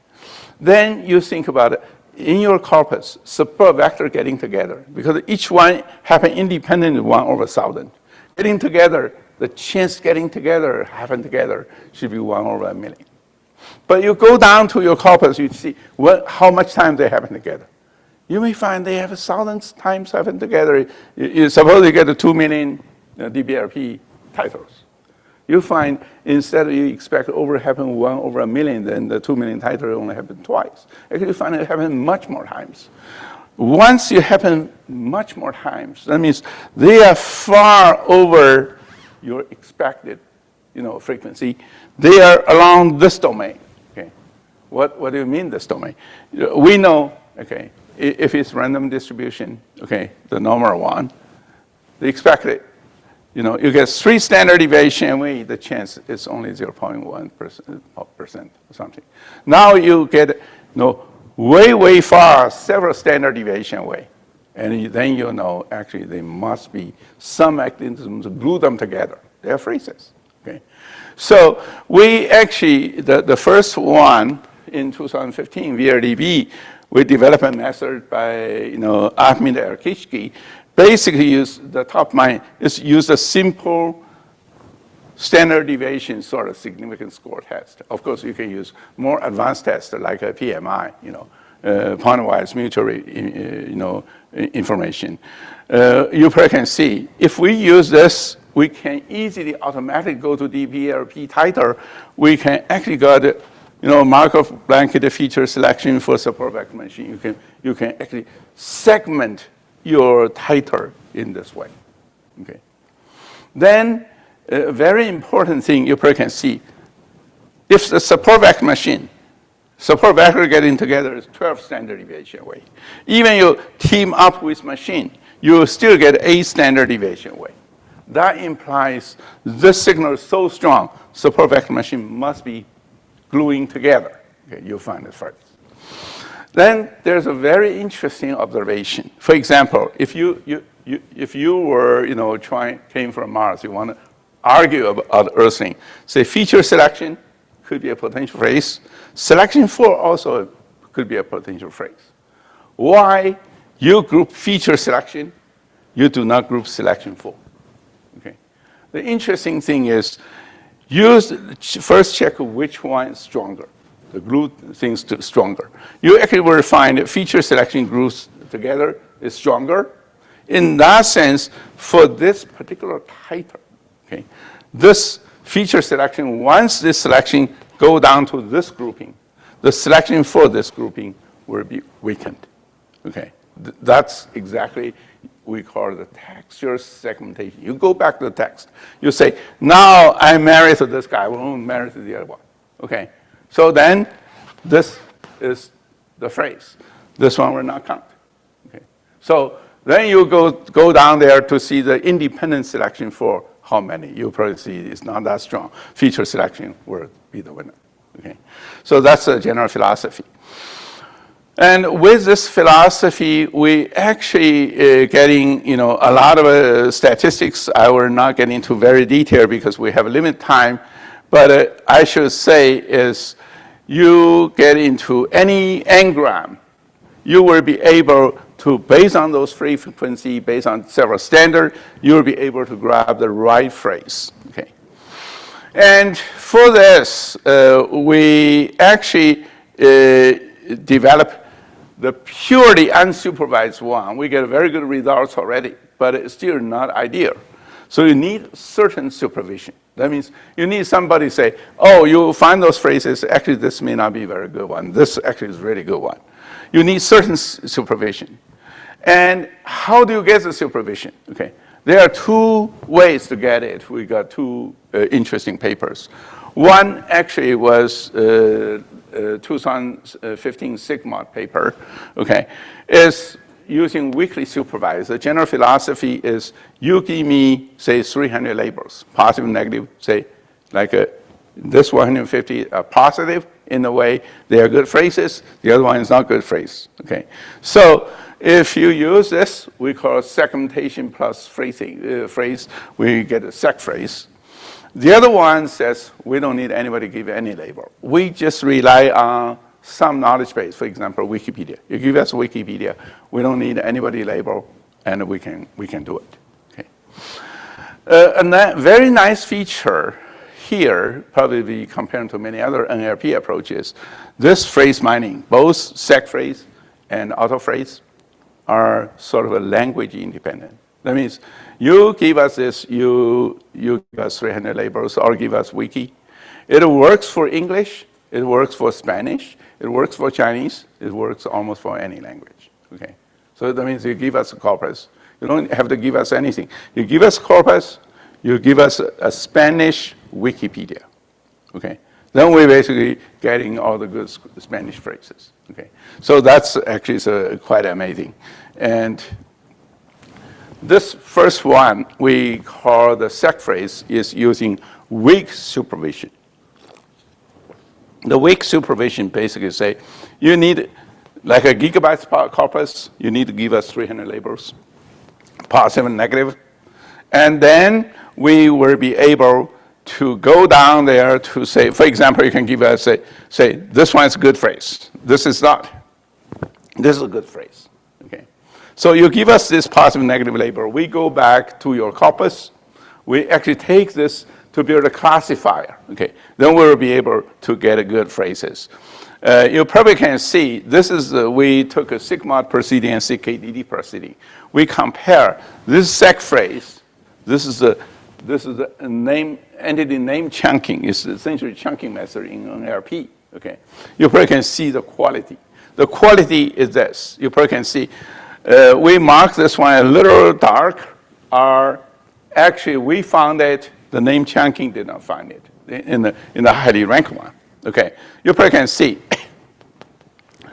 Then you think about it. In your corpus, support vector getting together, because each one happen independently 1 over 1,000. Getting together, the chance getting together, happen together, should be 1 over 1,000,000. But you go down to your corpus, you see how much time they happen together. You may find they have 1,000 times happen together. You suppose you get 2 million DBRP titles. You find instead you expect over happen 1 over 1,000,000, then the 2 million titles only happen twice. Actually, you find it happen much more times. Once you happen much more times, that means they are far over your expected, you know, frequency. They are along this domain. Okay, what do you mean this domain? We know, okay, if it's random distribution, okay, the normal one, the expected, you know, you get 3 standard deviation away, the chance is only 0.1% or something. Now you get, you know, way far, several standard deviation away. And then you know, actually, there must be some mechanism to glue them together. They are phrases, okay? So we actually, the first one in 2015, VRDB, we developed a method by, you know, Ahmed Erkishki, basically use the top line is use a simple standard deviation sort of significant score test. Of course, you can use more advanced tests like a PMI, you know, pointwise mutual, you know, information. You probably can see if we use this, we can easily automatically go to DBRP title. We can actually get, you know, Markov blanket feature selection for support vector machine. You can actually segment your title in this way. Okay. Then a very important thing you probably can see, if the support vector machine, support vector getting together is 12 standard deviation away. Even you team up with machine, you will still get 8 standard deviation away. that implies this signal is so strong, support vector machine must be gluing together. Okay, you'll find it first. Then there's a very interesting observation. For example, if you were, came from Mars, you want to argue about the Earth thing. Say feature selection could be a potential phrase. Selection for also could be a potential phrase. Why you group feature selection, you do not group selection for? Okay. The interesting thing is, first check which one is stronger. The glue things stronger. You actually will find that feature selection groups together is stronger. In that sense, for this particular titer, okay, this feature selection, once this selection go down to this grouping, the selection for this grouping will be weakened. Okay, that's exactly we call the texture segmentation. You go back to the text. You say, now I'm married to this guy, I won't marry to the other one. Okay, so then this is the phrase. This one will not count. Okay, so then you go down there to see the independent selection for how many. You probably see it's not that strong. Feature selection will be the winner. Okay, so that's the general philosophy. And with this philosophy, we actually getting a lot of statistics. I will not get into very detail because we have limited time. But I should say is you get into any n-gram, you will be able to, based on those frequency, based on several standards, you will be able to grab the right phrase. Okay. And for this, we actually develop the purely unsupervised one. We get very good results already, but it's still not ideal. So you need certain supervision. That means you need somebody say, oh, you find those phrases, actually this may not be a very good one. This actually is a really good one. You need certain supervision. And how do you get the supervision? Okay, there are two ways to get it. We got two interesting papers. One actually was 2015 SIGMOD paper, okay, is using weakly supervised. The general philosophy is you give me, say, 300 labels, positive and negative, say, like this 150 are positive in a way, they are good phrases, the other one is not good phrase, okay? So if you use this, we call segmentation plus phrase, we get a seg phrase. The other one says we don't need anybody to give any label. We just rely on some knowledge base, for example, Wikipedia. You give us Wikipedia, we don't need anybody label, and we can do it. Okay. And that very nice feature here, probably compared to many other NLP approaches, this phrase mining, both seg phrase and auto phrase, are sort of a language independent. That means you give us this, you give us 300 labels, or give us wiki. It works for English, it works for Spanish, it works for Chinese, it works almost for any language, okay? So that means you give us a corpus. You don't have to give us anything. You give us corpus, you give us a Spanish Wikipedia, okay? Then we're basically getting all the good Spanish phrases, okay? So that's actually quite amazing. And this first one we call the seg phrase is using weak supervision. The weak supervision basically say, you need like a gigabyte corpus, you need to give us 300 labels, positive and negative. And then we will be able to go down there to say, for example, you can give us, say this one is a good phrase. This is not. This is a good phrase, okay? So you give us this positive and negative label. We go back to your corpus. We actually take this to build a classifier, okay? Then we'll be able to get a good phrases. You probably can see, this is, we took a SIGMOD proceeding and CKDD proceeding. We compare this seg phrase, this is the entity name chunking. It's essentially chunking method in NLP, okay? You probably can see the quality. The quality is this. You probably can see, we mark this one a little dark, actually we found it, the name chunking did not find it in the highly ranked one. Okay, you probably can see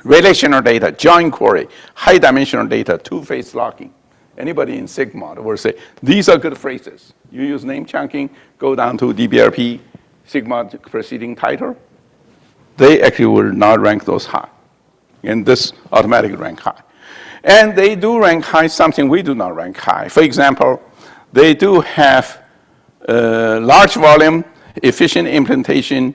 relational data, join query, high dimensional data, two-phase locking. Anybody in SIGMOD will say, these are good phrases. You use name chunking, go down to DBRP, SIGMOD preceding title. They actually will not rank those high. And this automatically rank high. And they do rank high something we do not rank high. For example, they do have large volume, efficient implementation,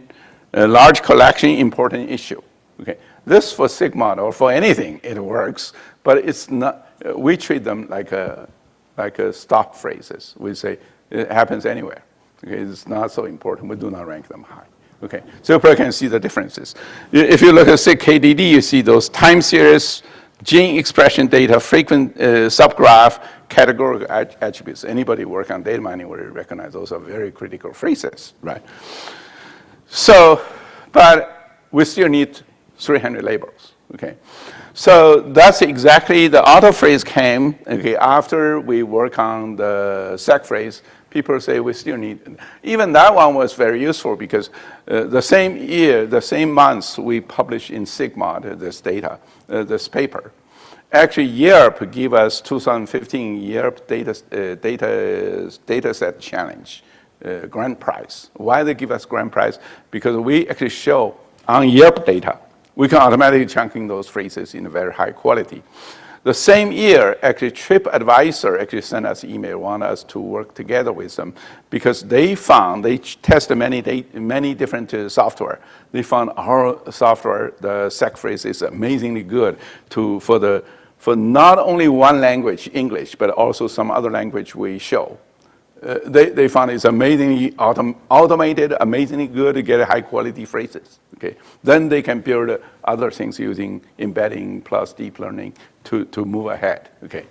large collection, important issue. Okay, this for SIGMOD or for anything, it works, but it's not. We treat them like a stock phrases. We say it happens anywhere. Okay, it's not so important. We do not rank them high. Okay, so you probably can see the differences. If you look at SIG-KDD, you see those time series, gene expression data, frequent subgraph, categorical attributes. Anybody work on data mining will recognize those are very critical phrases, right? So, but we still need 300 labels, okay? So that's exactly the auto phrase came, okay, after we work on the sec phrase. People say we still need, even that one was very useful because the same year, the same month, we published in SIGMOD this data, this paper. Actually, Europe gave us 2015 Europe data set challenge, grand prize. Why they give us grand prize? Because we actually show on Europe data, we can automatically chunking those phrases in a very high quality. The same year, actually, TripAdvisor actually sent us email, want us to work together with them because they found, they tested many different software. They found our software, the sec phrase is amazingly good for not only one language, English, but also some other language we show. They found it's amazingly automated, amazingly good to get high quality phrases. Okay, then they can build other things using embedding plus deep learning to move ahead. Okay,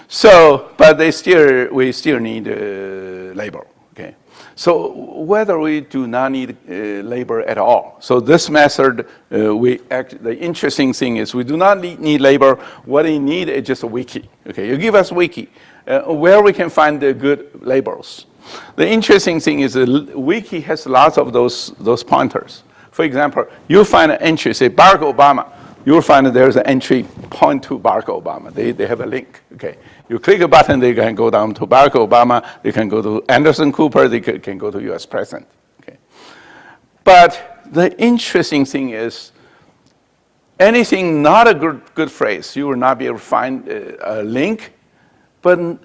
so but we still need label. Okay, so whether we do not need label at all. So this method, the interesting thing is we do not need label. What we need is just a wiki. Okay, you give us wiki. Where we can find the good labels. The interesting thing is the wiki has lots of those pointers. For example, you find an entry, say Barack Obama, you'll find that there's an entry point to Barack Obama. They have a link, okay? You click a button, they can go down to Barack Obama, they can go to Anderson Cooper, they can go to US President, okay? But the interesting thing is, anything not a good phrase, you will not be able to find a link. But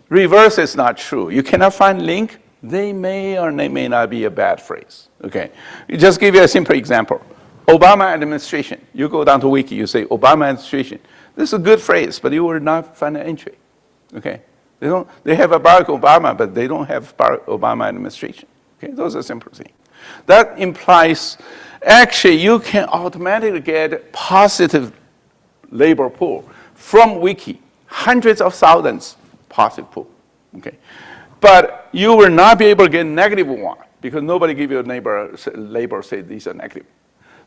reverse is not true. You cannot find link. They may or they may not be a bad phrase. Okay, just give you a simple example. Obama administration. You go down to wiki. You say Obama administration. This is a good phrase, but you will not find an entry. Okay, they have a Barack Obama, but they don't have Barack Obama administration. Okay, those are simple things. That implies actually you can automatically get positive label pool from wiki. Hundreds of thousands positive pool, okay? But you will not be able to get negative one because nobody give you a label say these are negative.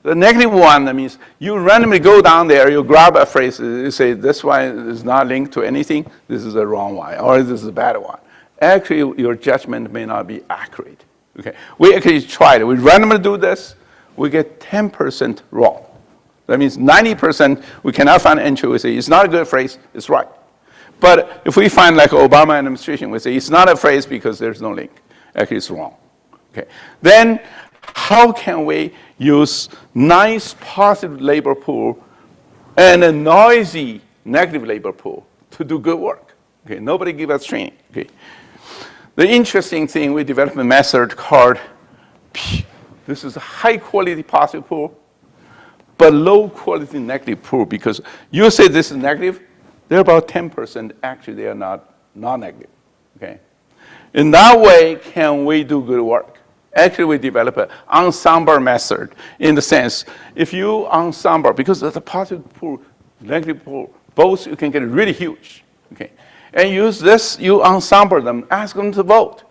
The negative one, that means you randomly go down there, you grab a phrase, you say this one is not linked to anything, this is a wrong one, or this is a bad one. Actually, your judgment may not be accurate, okay? We actually tried it. We randomly do this, we get 10% wrong. That means 90% we cannot find entry. We say it's not a good phrase, it's right. But if we find like Obama administration, we say it's not a phrase because there's no link. Actually, it's wrong. Okay. Then how can we use nice positive label pool and a noisy negative label pool to do good work? Okay. Nobody give us training. Okay. The interesting thing, we developed a method called, this is a high quality positive pool, but low quality negative pool because you say this is negative, they're about 10%, actually they are not non-negative, okay? In that way, can we do good work? Actually, we develop an ensemble method in the sense, if you ensemble, because the positive pool, negative pool, both you can get really huge, okay? And use this, you ensemble them, ask them to vote.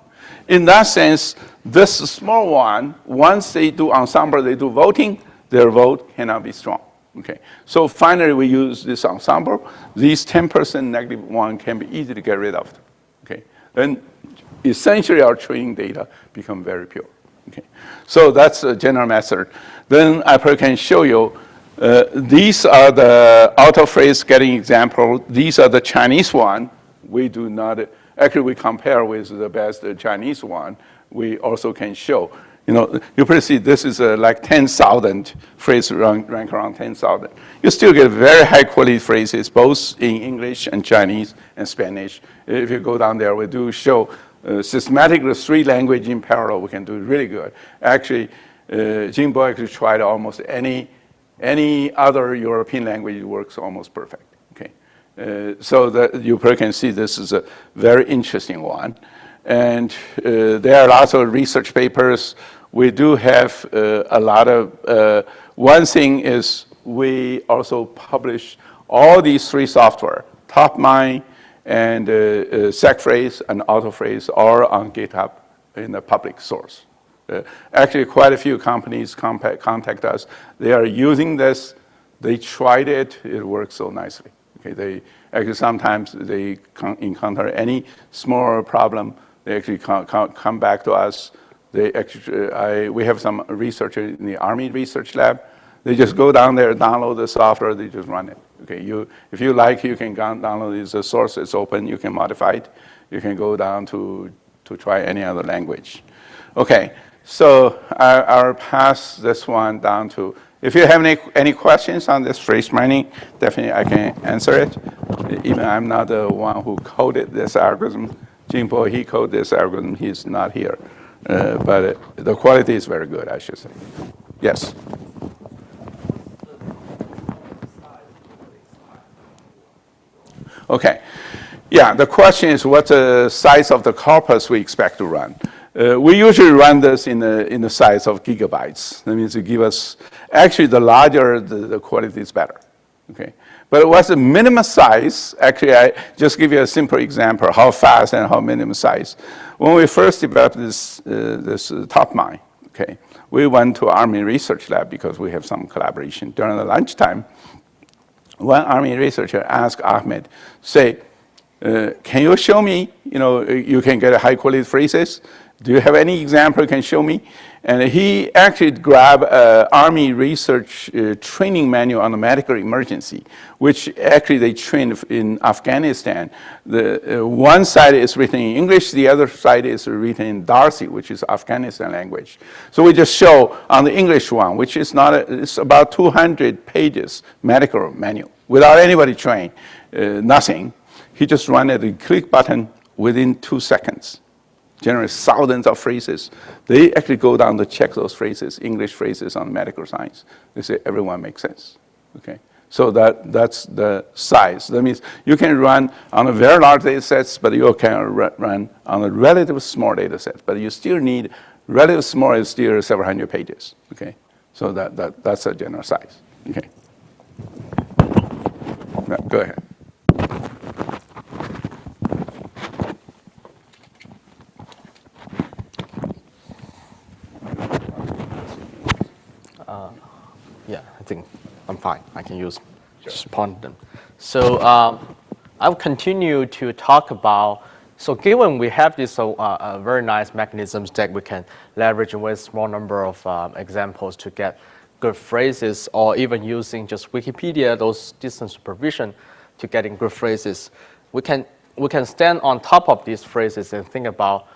In that sense, this small one, once they do ensemble, they do voting, their vote cannot be strong. Okay, so finally we use this ensemble. These 10% negative one can be easy to get rid of. Okay, then essentially our training data become very pure. Okay, so that's a general method. Then I can show you. These are the auto phrase getting example. These are the Chinese one. we do not, actually we compare with the best Chinese one, we also can show. You pretty see this is like 10,000 phrases rank around 10,000. You still get very high quality phrases, both in English and Chinese and Spanish. If you go down there, we do show systematically 3 languages in parallel, we can do really good. Actually, Jingbo actually tried almost any other European language, it works almost perfect. Okay, so that you probably can see this is a very interesting one. And there are lots of research papers. We do have a lot of, one thing is we also publish all these 3 software, TopMind and SegPhrase and AutoPhrase, are on GitHub in the public source. Actually, quite a few companies contact us. They are using this. They tried it. It works so nicely. Okay, they actually sometimes they encounter any small problem. They actually come back to us. They actually, we have some researchers in the Army Research Lab. They just go down there, download the software, they just run it. Okay, if you like, you can download this source. It's open. You can modify it. You can go down to try any other language. Okay, so I'll pass this one down to. If you have any questions on this phrase mining, definitely I can answer it. Even I'm not the one who coded this algorithm. Jingbo, he coded this algorithm. He's not here. But the quality is very good, I should say. Yes? Okay. Yeah, the question is what's the size of the corpus we expect to run? We usually run this in the size of gigabytes. That means it give us, actually the larger the quality is better. Okay. But what's the minimum size? Actually, I just give you a simple example, how fast and how minimum size. When we first developed this TopMind, okay, we went to Army Research Lab because we have some collaboration. During the lunchtime, one Army researcher asked Ahmed, say, can you show me, you can get high quality phrases? Do you have any example you can show me? And he actually grabbed an Army research training manual on the medical emergency, which actually they trained in Afghanistan. The one side is written in English, the other side is written in Darsi, which is Afghanistan language. So we just show on the English one, which is it's about 200 pages medical manual, without anybody trained, nothing. He just ran it, a click button within 2 seconds. Generates thousands of phrases. They actually go down to check those phrases, English phrases on medical science. They say everyone makes sense. Okay, so that's the size. That means you can run on a very large data sets, but you can run on a relatively small data set. But you still need relatively small is still several hundred pages. Okay, so that's a general size. Okay, now, go ahead. Yeah, I think I'm fine. I can use just point them. So I'll continue to talk about, so given we have these very nice mechanisms that we can leverage with small number of examples to get good phrases, or even using just Wikipedia, those distance supervision to getting good phrases, we can stand on top of these phrases and think about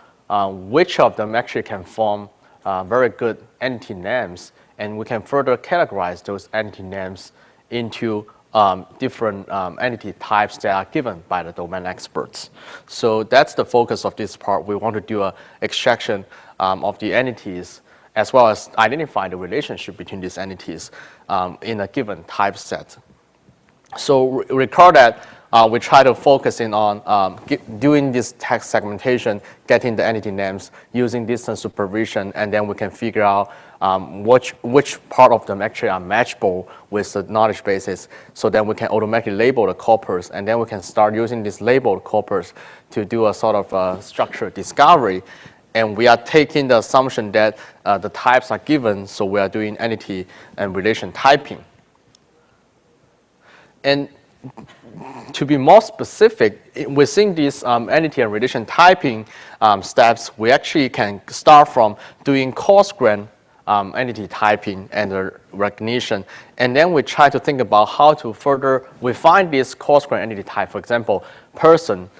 which of them actually can form very good entity names. And we can further categorize those entity names into different entity types that are given by the domain experts. So that's the focus of this part. We want to do an extraction of the entities, as well as identify the relationship between these entities in a given type set. So recall that we try to focus in on doing this text segmentation, getting the entity names, using distance supervision, and then we can figure out which part of them actually are matchable with the knowledge bases, so then we can automatically label the corpus, and then we can start using this labeled corpus to do a sort of structured discovery. And we are taking the assumption that the types are given, so we are doing entity and relation typing. And to be more specific, within these entity and relation typing steps, we actually can start from doing coarse-grained entity typing and recognition, and then we try to think about how to further refine this coarse-grained entity type. For example, person,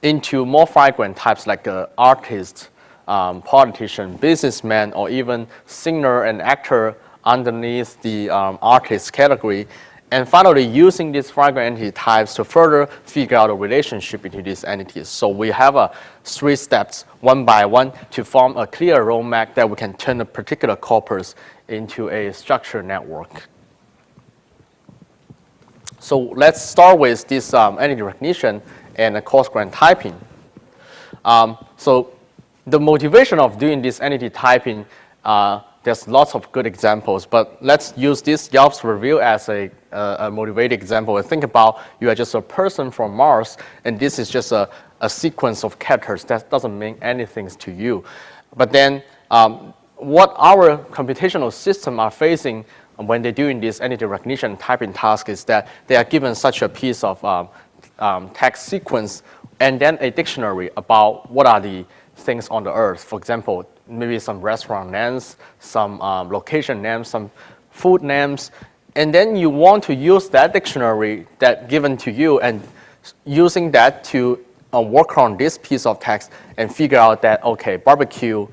into more fragrant types like artist, politician, businessman, or even singer and actor underneath the artist category. And finally, using these fragrant entity types to further figure out a relationship between these entities. So we have 3 steps, one by one, to form a clear roadmap that we can turn a particular corpus into a structured network. So let's start with this entity recognition and coarse grain typing. So the motivation of doing this entity typing, there's lots of good examples, but let's use this Yelp's review as a motivated example. Think about you are just a person from Mars, and this is just a sequence of characters that doesn't mean anything to you. But then what our computational systems are facing when they're doing this entity recognition typing task is that they are given such a piece of text sequence and then a dictionary about what are the things on the earth. For example, maybe some restaurant names, some location names, some food names, and then you want to use that dictionary that given to you and using that to work on this piece of text and figure out that, okay, barbecue,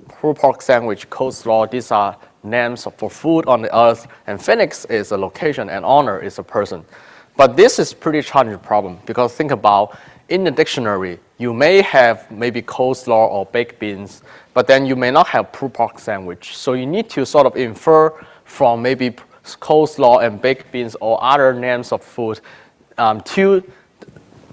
pulled pork sandwich, coleslaw, these are names for food on the earth, and Phoenix is a location and honor is a person. But this is pretty challenging problem because think about in the dictionary, you may have maybe coleslaw or baked beans, but then you may not have pulled pork sandwich. So you need to sort of infer from maybe coleslaw and baked beans or other names of food to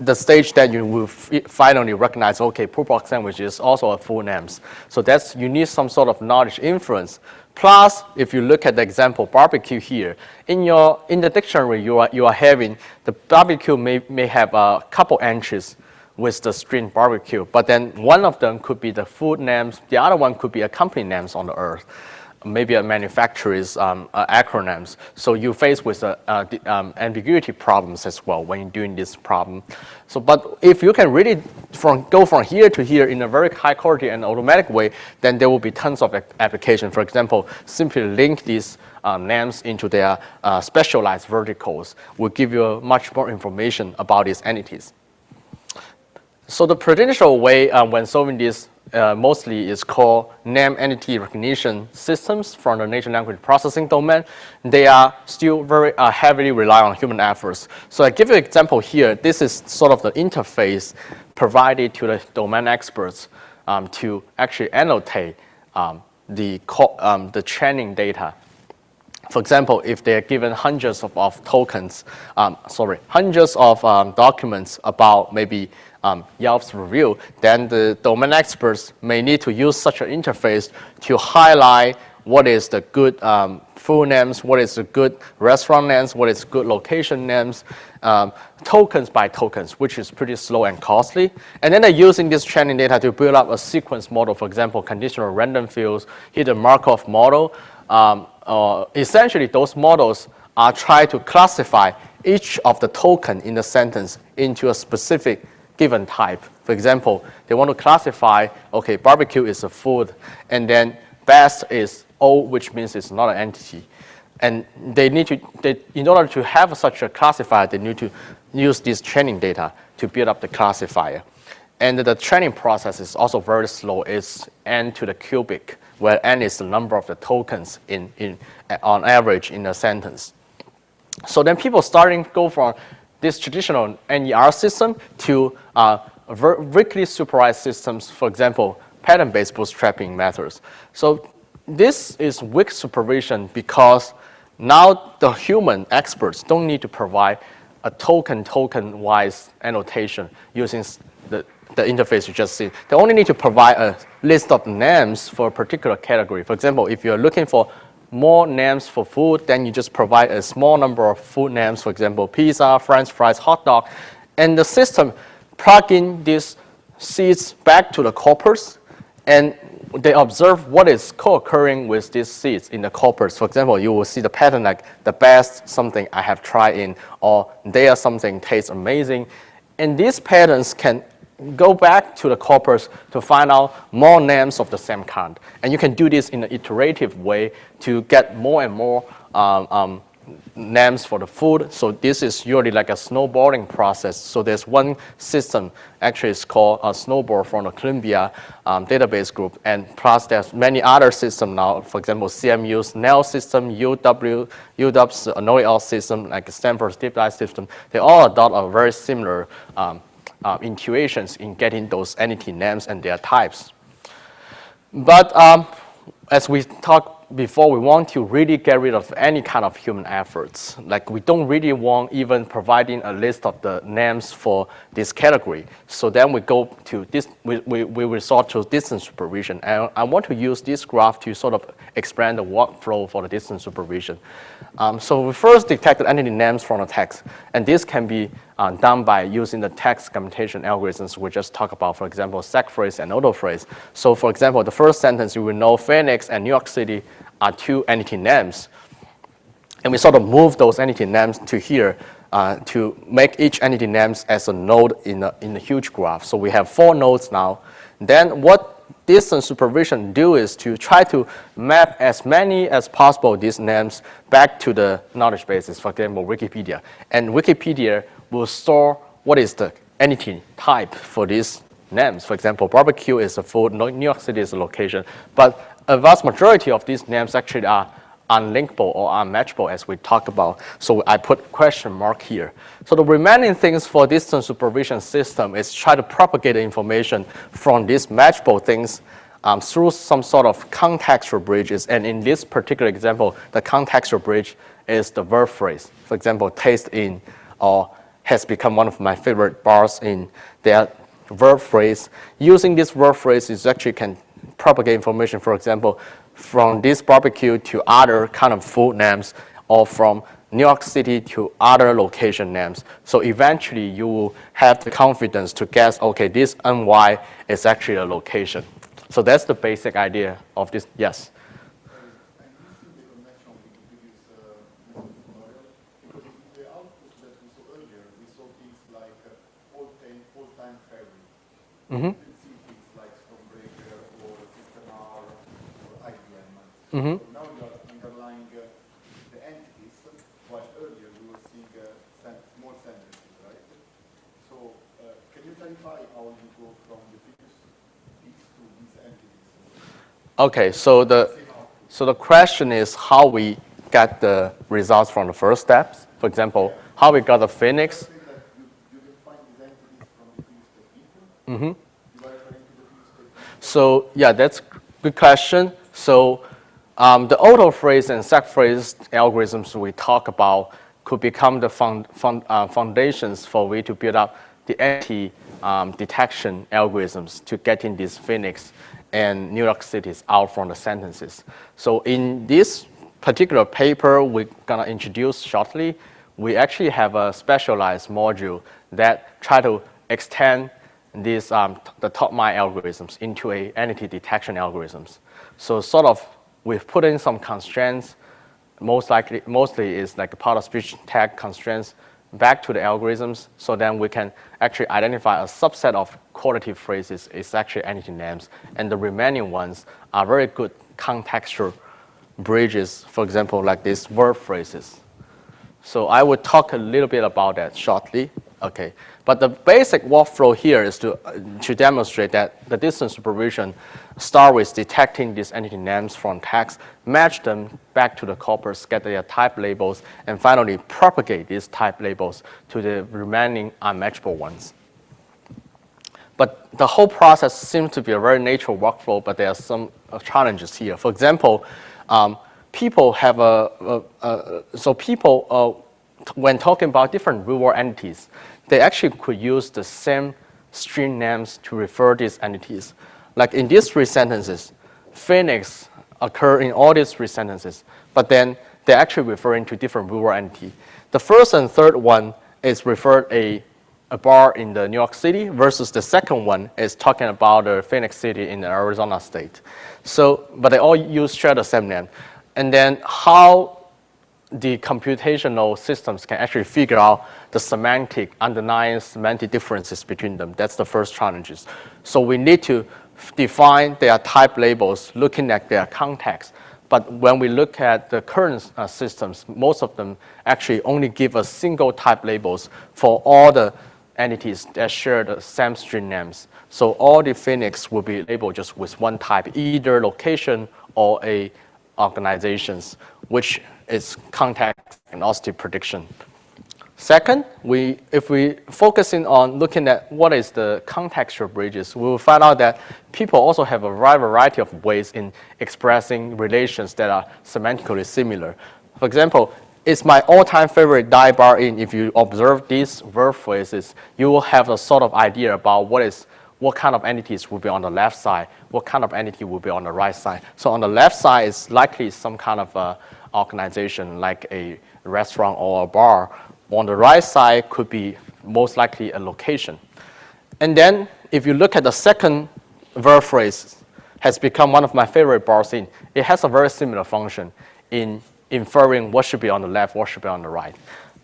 the stage that you will finally recognize, okay, pulled pork sandwich is also a full names. So that's, you need some sort of knowledge inference. Plus, if you look at the example barbecue here, in the dictionary you are having, the barbecue may have a couple entries with the string barbecue, but then one of them could be the food names, the other one could be a company names on the earth, maybe a manufacturer's acronyms. So you face with ambiguity problems as well when you're doing this problem. So, but if you can really go from here to here in a very high quality and automatic way, then there will be tons of application. For example, simply link these names into their specialized verticals will give you much more information about these entities. So the traditional way when solving this mostly is called name entity recognition systems from the natural language processing domain. They are still very heavily rely on human efforts. So I give you an example here. This is sort of the interface provided to the domain experts to actually annotate the training data. For example, if they're given hundreds of tokens, hundreds of documents about maybe Yelp's review, then the domain experts may need to use such an interface to highlight what is the good food names, what is the good restaurant names, what is good location names, tokens by tokens, which is pretty slow and costly. And then they're using this training data to build up a sequence model, for example, conditional random fields, hidden Markov model. Essentially, those models are trying to classify each of the token in the sentence into a specific given type. For example, they want to classify, okay, barbecue is a food, and then best is O, which means it's not an entity. And they need to, in order to have such a classifier, they need to use this training data to build up the classifier. And the training process is also very slow. It's n to the cubic, where n is the number of the tokens on average in a sentence. So then people go from this traditional NER system to weakly supervised systems, for example, pattern-based bootstrapping methods. So this is weak supervision because now the human experts don't need to provide a token-wise annotation using the interface you just see. They only need to provide a list of names for a particular category. For example, if you're looking for more names for food, then you just provide a small number of food names, for example, pizza, French fries, hot dog, and the system plug in these seeds back to the corpus, and they observe what is co-occurring with these seeds in the corpus. For example, you will see the pattern like the best something I have tried in, or there something tastes amazing, and these patterns can go back to the corpus to find out more names of the same kind. And you can do this in an iterative way to get more and more names for the food. So this is usually like a snowboarding process. So there's one system, actually it's called a Snowboard from the Columbia database group. And plus there's many other systems now. For example, CMU's NEL system, UW's NOEL system, like Stanford's Deep Dive system. They all adopt a very similar intuitions in getting those entity names and their types. But as we talked before, we want to really get rid of any kind of human efforts. Like we don't really want even providing a list of the names for this category. So then we go to this, we resort to distance supervision. And I want to use this graph to sort of explain the workflow for the distance supervision. So we first detect the entity names from the text. And this can be done by using the text commutation algorithms we just talked about, for example, seg phrase and autophrase. So for example, the first sentence, you will know Phoenix and New York City are two entity names. And we sort of move those entity names to here to make each entity names as a node in a huge graph. So we have 4 nodes now. Then what distance supervision do is to try to map as many as possible these names back to the knowledge bases, for example, Wikipedia. And Wikipedia will store what is the entity type for these names. For example, barbecue is a food, New York City is a location. But a vast majority of these names actually are unlinkable or unmatchable, as we talked about. So I put question mark here. So the remaining things for distance supervision system is try to propagate the information from these matchable things through some sort of contextual bridges. And in this particular example, the contextual bridge is the verb phrase. For example, taste in or has become one of my favorite bars in their verb phrase. Using this verb phrase, is actually can propagate information, for example, from this barbecue to other kind of food names, or from New York City to other location names. So eventually you will have the confidence to guess, okay, this NY is actually a location. So that's the basic idea of this. Yes? Mm-hmm. Mm-hmm. So now you are underlying the entities, while earlier we were seeing small sentences, right? So can you clarify how you go from the previous piece to these entities? Okay, so the question is how we get the results from the first steps. For example, how we got the Phoenix. You can find these entities from the previous step. Mm-hmm. You are referring to the previous step. So yeah, that's a good question. So the autophrase and seg phrase algorithms we talk about could become the foundations for we to build up the entity detection algorithms to getting these Phoenix and New York cities out from the sentences. So in this particular paper we're gonna introduce shortly, we actually have a specialized module that try to extend these the top-my algorithms into a entity detection algorithms. So sort of we've put in some constraints, mostly is like a part of speech tag constraints back to the algorithms, so then we can actually identify a subset of quality phrases is actually entity names, and the remaining ones are very good contextual bridges, for example, like these verb phrases. So I will talk a little bit about that shortly. Okay, but the basic workflow here is to demonstrate that the distance supervision start with detecting these entity names from text, match them back to the corpus, get their type labels, and finally propagate these type labels to the remaining unmatchable ones. But the whole process seems to be a very natural workflow, but there are some challenges here. For example, people have when talking about different real-world entities, they actually could use the same string names to refer these entities. Like in these 3 sentences, Phoenix occur in all these 3 sentences, but then they're actually referring to different real-world entity. The first and third one is referred a bar in the New York City versus the second one is talking about the Phoenix City in the Arizona state. So, but they all share the same name. And then how the computational systems can actually figure out the underlying semantic differences between them. That's the first challenges. So we need to define their type labels looking at their context. But when we look at the current systems, most of them actually only give us single type labels for all the entities that share the same string names. So all the Phoenix will be labeled just with one type, either location or a organizations, which is context agnostic prediction. Second, if we focusing on looking at what is the contextual bridges, we will find out that people also have a wide variety of ways in expressing relations that are semantically similar. For example, it's my all-time favorite die bar in. If you observe these verb phrases, you will have a sort of idea about what kind of entities will be on the left side, what kind of entity will be on the right side. So on the left side is likely some kind of organization like a restaurant or a bar. On the right side could be most likely a location. And then if you look at the second verb phrase, has become one of my favorite bars in. It has a very similar function in inferring what should be on the left, what should be on the right.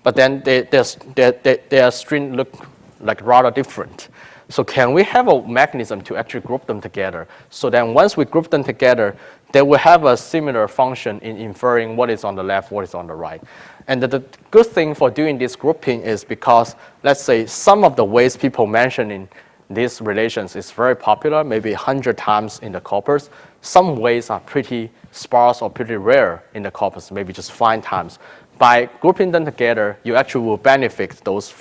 But then their string look like rather different. So can we have a mechanism to actually group them together? So then once we group them together, they will have a similar function in inferring what is on the left, what is on the right. And the good thing for doing this grouping is because, let's say, some of the ways people mention in these relations is very popular, maybe 100 times in the corpus. Some ways are pretty sparse or pretty rare in the corpus, maybe just 5 times. By grouping them together, you actually will benefit those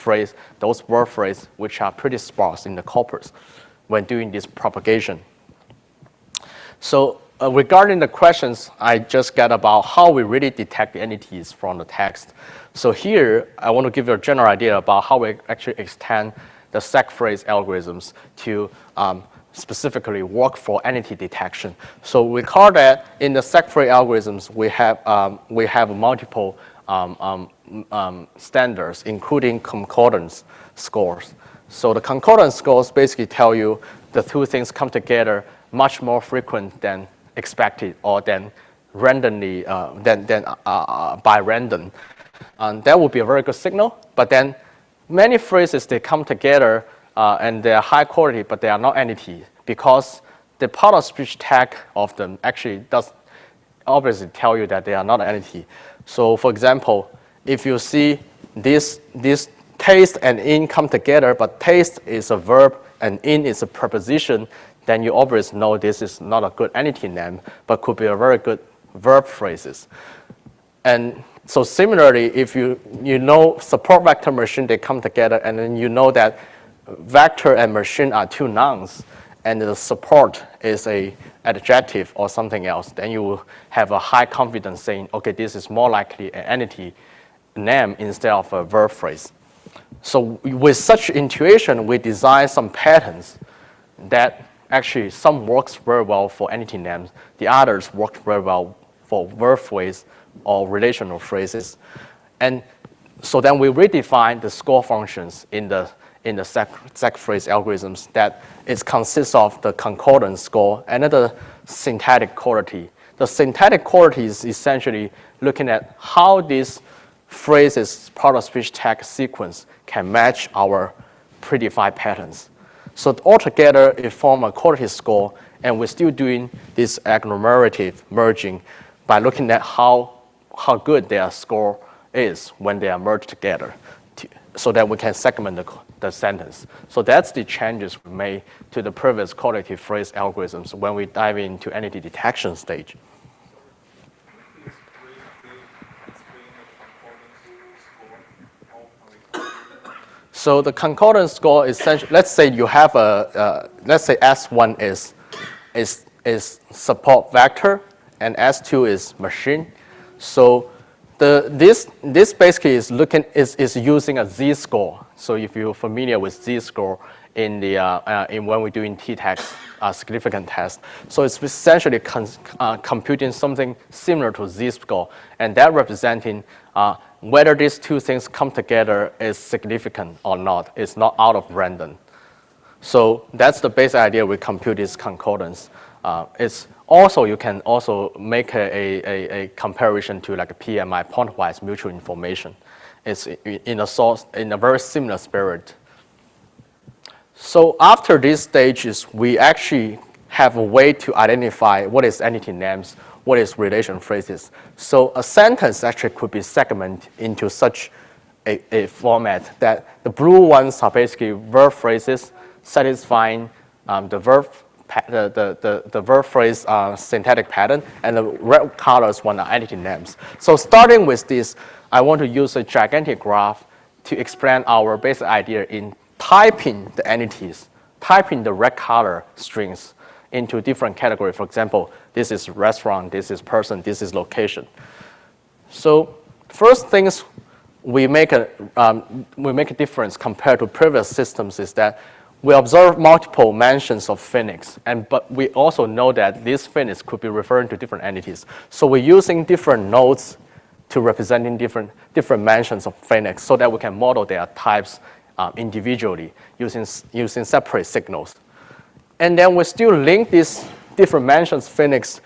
word phrases which are pretty sparse in the corpus when doing this propagation. So regarding the questions I just got about how we really detect the entities from the text. So here, I want to give you a general idea about how we actually extend the SEC phrase algorithms to specifically work for entity detection. So we call that in the SEC phrase algorithms, we have multiple standards, including concordance scores. So the concordance scores basically tell you the two things come together much more frequent than expected or than randomly, by random. And that would be a very good signal. But then many phrases, they come together and they are high quality, but they are not entity because the part of speech tag of them actually does obviously tell you that they are not an entity. So for example, if you see this taste and in come together, but taste is a verb and in is a preposition, then you obviously know this is not a good entity name, but could be a very good verb phrases. And so similarly, if you know support vector machine, they come together, and then you know that vector and machine are two nouns, and the support is a adjective or something else, then you will have a high confidence saying, okay, this is more likely an entity name instead of a verb phrase. So with such intuition, we design some patterns that actually some works very well for entity names, the others work very well for verb phrase or relational phrases. And so then we redefine the score functions in the SEC phrase algorithms that it consists of the concordance score and the syntactic quality. The syntactic quality is essentially looking at how this phrases part of speech tag sequence can match our predefined patterns. So altogether, it forms a quality score, and we're still doing this agglomerative merging by looking at how good their score is when they are merged together, so that we can segment the sentence. So that's the changes we made to the previous quality phrase algorithms when we dive into entity detection stage. So the concordance score is essentially, let's say you have let's say S1 is support vector and S2 is machine. So this basically is using a z-score. So if you're familiar with z-score in when we're doing t-text significant test, so it's essentially computing something similar to z-score, and that representing whether these two things come together is significant or not. It's not out of random. So that's the basic idea we compute this concordance. It's also, you can also make a comparison to like a PMI, point-wise mutual information. It's in a very similar spirit. So after these stages, we actually have a way to identify what is entity names what is relation phrases. So a sentence actually could be segmented into such a format that the blue ones are basically verb phrases satisfying the verb phrase syntactic pattern, and the red colors one are entity names. So starting with this, I want to use a gigantic graph to explain our basic idea in typing the entities, typing the red color strings into different categories. For example, this is restaurant, this is person, this is location. So first things we make a difference compared to previous systems is that we observe multiple mentions of Phoenix, but we also know that this Phoenix could be referring to different entities. So we're using different nodes to representing different mentions of Phoenix so that we can model their types individually using separate signals. And then we still link these different mentions Phoenix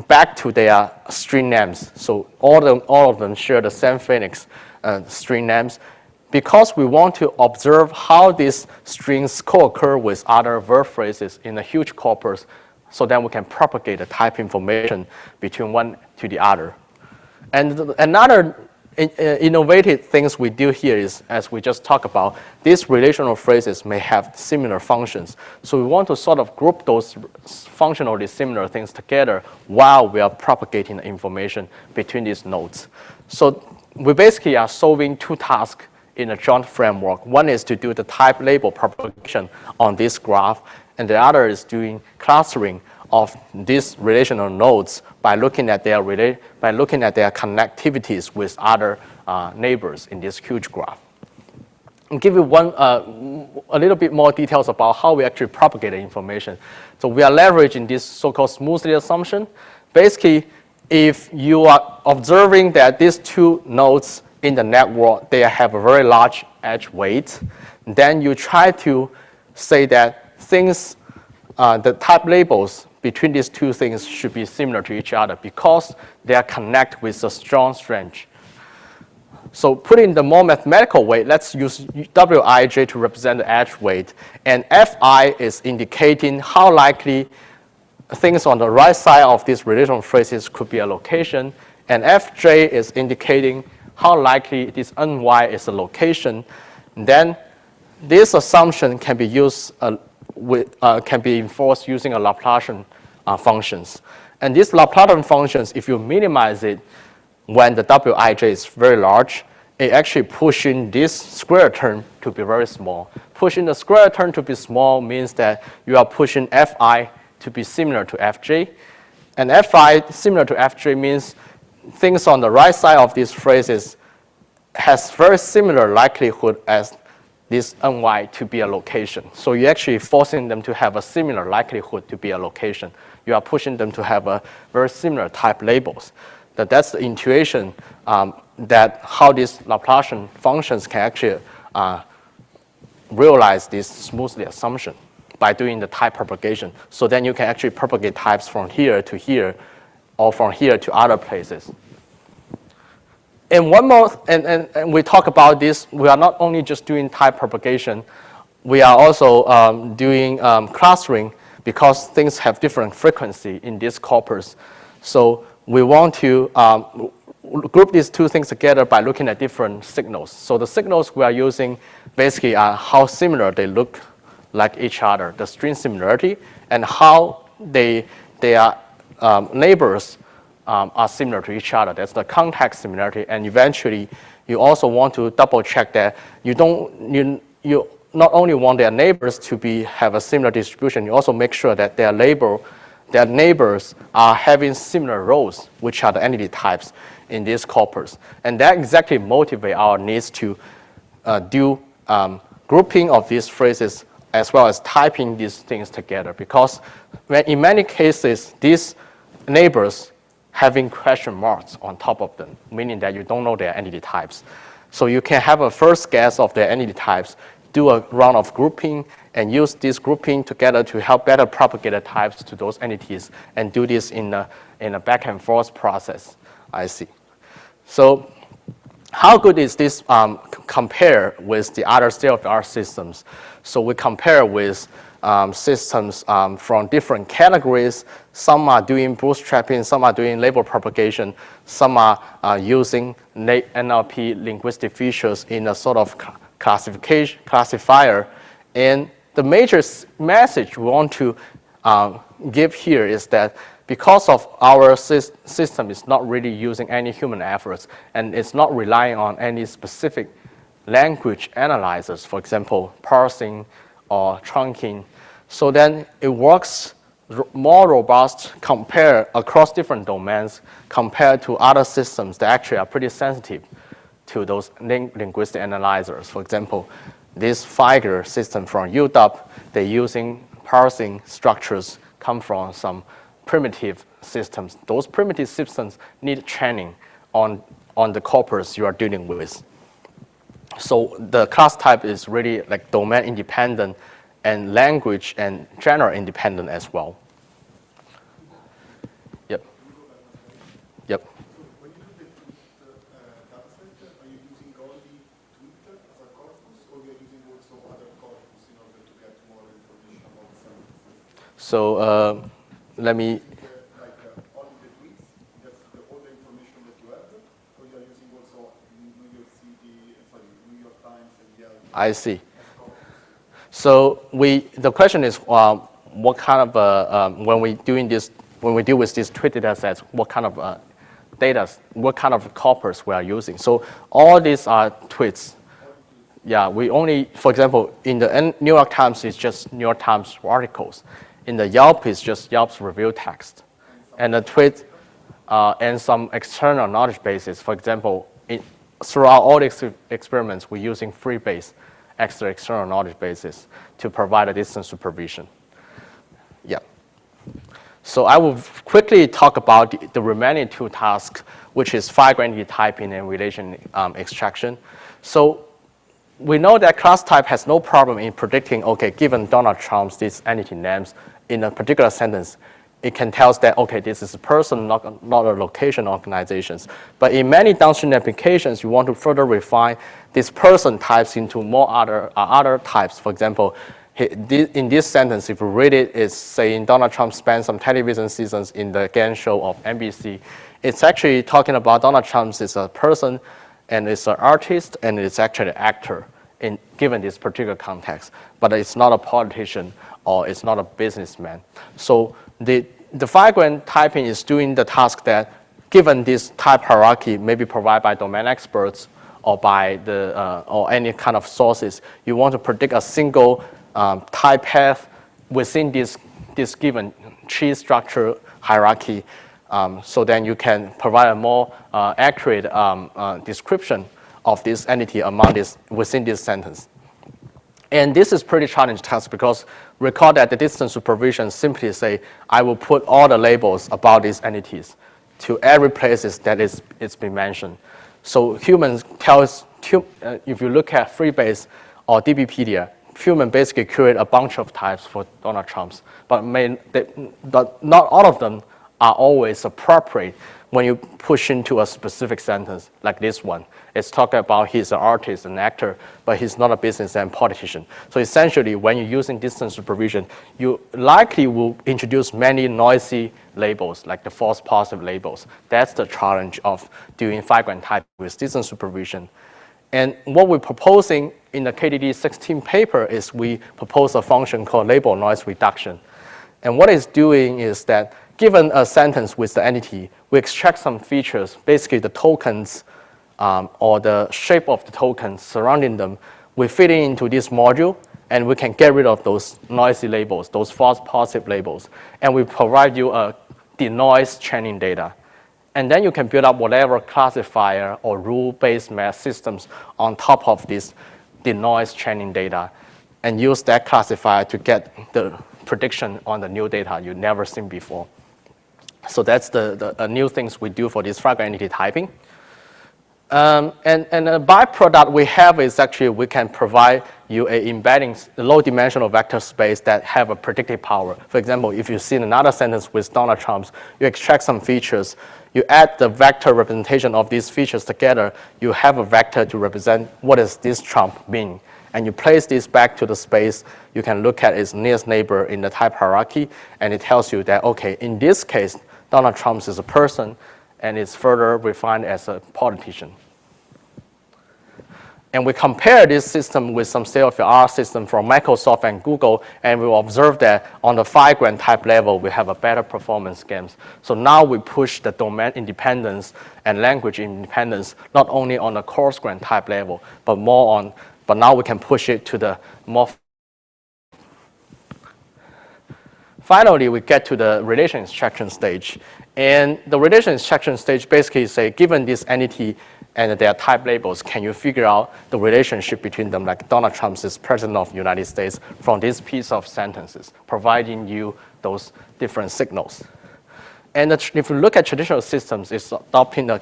back to their string names. So all of them share the same Phoenix string names, because we want to observe how these strings co-occur with other verb phrases in a huge corpus, so then we can propagate the type information between one to the other. And another innovative things we do here is, as we just talked about, these relational phrases may have similar functions. So we want to sort of group those functionally similar things together while we are propagating the information between these nodes. So we basically are solving two tasks in a joint framework. One is to do the type label propagation on this graph, and the other is doing clustering of these relational nodes by looking at their connectivities with other neighbors in this huge graph. I'll give you a little bit more details about how we actually propagate the information. So we are leveraging this so-called smoothly assumption. Basically, if you are observing that these two nodes in the network, they have a very large edge weight, then you try to say that things, the type labels between these two things should be similar to each other because they are connected with a strong string. So put in the more mathematical way, let's use Wij to represent the edge weight, and Fi is indicating how likely things on the right side of these relational phrases could be a location, and Fj is indicating how likely this Ny is a location. Then this assumption can be used can be enforced using a Laplacian functions. And these Laplacian functions, if you minimize it when the Wij is very large, it actually pushing this square term to be very small. Pushing the square term to be small means that you are pushing Fi to be similar to Fj. And Fi similar to Fj means things on the right side of these phrases has very similar likelihood as this Ny to be a location. So you're actually forcing them to have a similar likelihood to be a location. You are pushing them to have a very similar type labels. That's the intuition that how these Laplacian functions can actually realize this smoothly assumption by doing the type propagation. So then you can actually propagate types from here to here, or from here to other places. And one more, and we talk about this, we are not only just doing type propagation, we are also doing clustering, because things have different frequency in this corpus. So we want to group these two things together by looking at different signals. So the signals we are using basically are how similar they look like each other, the string similarity, and how their neighbors are similar to each other. That's the context similarity. And eventually, you also want to double check that you not only want their neighbors to have a similar distribution, you also make sure that their neighbors are having similar roles, which are the entity types in this corpus. And that exactly motivates our needs to do grouping of these phrases as well as typing these things together. Because in many cases, these neighbors having question marks on top of them, meaning that you don't know their entity types. So you can have a first guess of their entity types, do a round of grouping, and use this grouping together to help better propagate the types to those entities, and do this in a back and forth process, I see. So how good is this compare with the other state-of-the-art systems? So we compare with systems from different categories. Some are doing bootstrapping, some are doing label propagation, some are using NLP linguistic features in a sort of classifier. And the major message we want to give here is that because of our system is not really using any human efforts, and it's not relying on any specific language analyzers, for example, parsing or trunking, so then it works more robust compared across different domains compared to other systems that actually are pretty sensitive to those linguistic analyzers. For example, this Figure system from UW, they're using parsing structures come from some primitive systems. Those primitive systems need training on the corpus you are dealing with. So the class type is really like domain independent and language and genre independent as well. Yep. Yep. When you do the data set, are you using only Twitter as a corpus, or you're using also other corpus in order to get more information about the sentences? So let me. Only the tweets, that's all the information that you have, or you're using also New York Times and Yale? I see. So the question is, what kind of when we deal with these tweet data sets, what kind of data, what kind of corpus we are using? So all these are tweets. Yeah, we only, for example, in the New York Times, it's just New York Times articles. In the Yelp, it's just Yelp's review text. And the tweet and some external knowledge bases. For example, throughout all these experiments, we're using Freebase external knowledge bases to provide a distance supervision. Yeah. So I will quickly talk about the remaining two tasks, which is figure entity typing and relation extraction. So we know that class type has no problem in predicting, okay, given Donald Trump's these entity names in a particular sentence, it can tell us that, okay, this is a person, not a location organizations. But in many downstream applications, you want to further refine this person types into more other types. For example, in this sentence, if you read it, it's saying Donald Trump spent some television seasons in the game show of NBC. It's actually talking about Donald Trump is a person, and it's an artist, and it's actually an actor given this particular context. But it's not a politician, or it's not a businessman. So the figure typing is doing the task that, given this type hierarchy, maybe provided by domain experts or by or any kind of sources, you want to predict a single type path within this given tree structure hierarchy, so then you can provide a more accurate description of this entity within this sentence. And this is pretty challenging task because recall that the distance supervision simply say, I will put all the labels about these entities to every places that it's been mentioned. So humans tells, if you look at Freebase or DBpedia, human basically create a bunch of types for Donald Trump's, but not all of them are always appropriate when you push into a specific sentence like this one. It's talking about he's an artist, an actor, but he's not a business and politician. So essentially, when you're using distance supervision, you likely will introduce many noisy labels, like the false positive labels. That's the challenge of doing figure type with distance supervision. And what we're proposing in the KDD 16 paper is we propose a function called label noise reduction. And what it's doing is that given a sentence with the entity, we extract some features, basically the tokens or the shape of the tokens surrounding them. We fit it into this module, and we can get rid of those noisy labels, those false positive labels. And we provide you a denoise training data. And then you can build up whatever classifier or rule-based math systems on top of this denoise training data and use that classifier to get the prediction on the new data you've never seen before. So that's the new things we do for this figure entity typing. And a byproduct we have is actually we can provide you a embedding low-dimensional vector space that have a predictive power. For example, if you see another sentence with Donald Trump's, you extract some features, you add the vector representation of these features together, you have a vector to represent what does this Trump mean. and you place this back to the space, you can look at its nearest neighbor in the type hierarchy, and it tells you that, okay, in this case, Donald Trump is a person, and it's further refined as a politician. And we compare this system with some state-of-the-art system from Microsoft and Google, and we will observe that on the 5-gram type level, we have a better performance games. So now we push the domain independence and language independence, not only on the coarse grain type level, but now we can push it to the more. Finally, we get to the relation extraction stage. And the relation extraction stage basically say, given this entity and their type labels, can you figure out the relationship between them, like Donald Trump is President of the United States, from this piece of sentences, providing you those different signals. And if you look at traditional systems, it's adopting the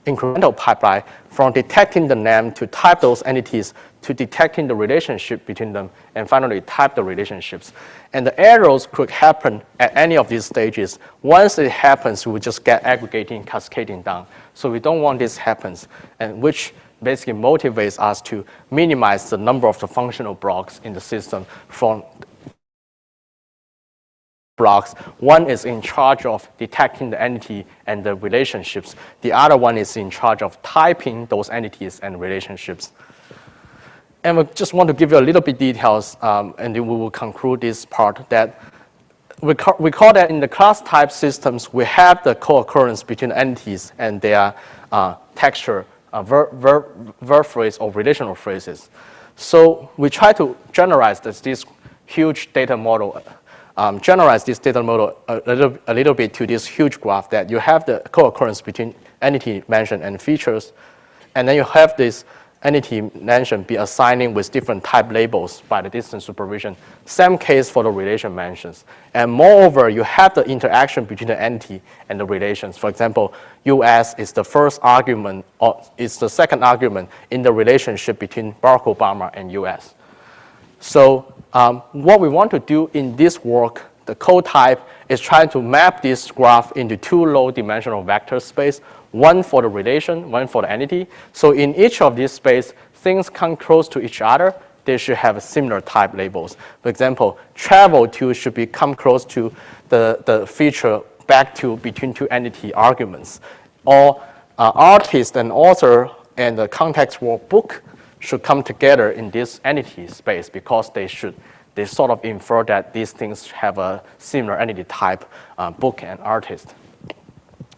incremental pipeline from detecting the name to type those entities to detecting the relationship between them, and finally type the relationships. And the errors could happen at any of these stages. Once it happens, we just get aggregating, cascading down. So we don't want this happens, and which basically motivates us to minimize the number of the functional blocks in the system from blocks. One is in charge of detecting the entity and the relationships. The other one is in charge of typing those entities and relationships. And we just want to give you a little bit details, and then we will conclude this part, that we call that in the class type systems, we have the co-occurrence between entities and their texture, verb phrase or relational phrases. So we try to generalize this huge data model, generalize this data model a little bit to this huge graph that you have the co-occurrence between entity mention and features, and then you have this entity mention be assigning with different type labels by the distance supervision. Same case for the relation mentions. And moreover, you have the interaction between the entity and the relations. For example, US is the first argument, or is the second argument in the relationship between Barack Obama and US. So what we want to do in this work, the code type, is trying to map this graph into two low-dimensional vector space, one for the relation, one for the entity. So in each of these space, things come close to each other. They should have similar type labels. For example, travel to should come close to the feature back to between two entity arguments. Or artist and author and the context word book should come together in this entity space because they sort of infer that these things have a similar entity type, book and artist.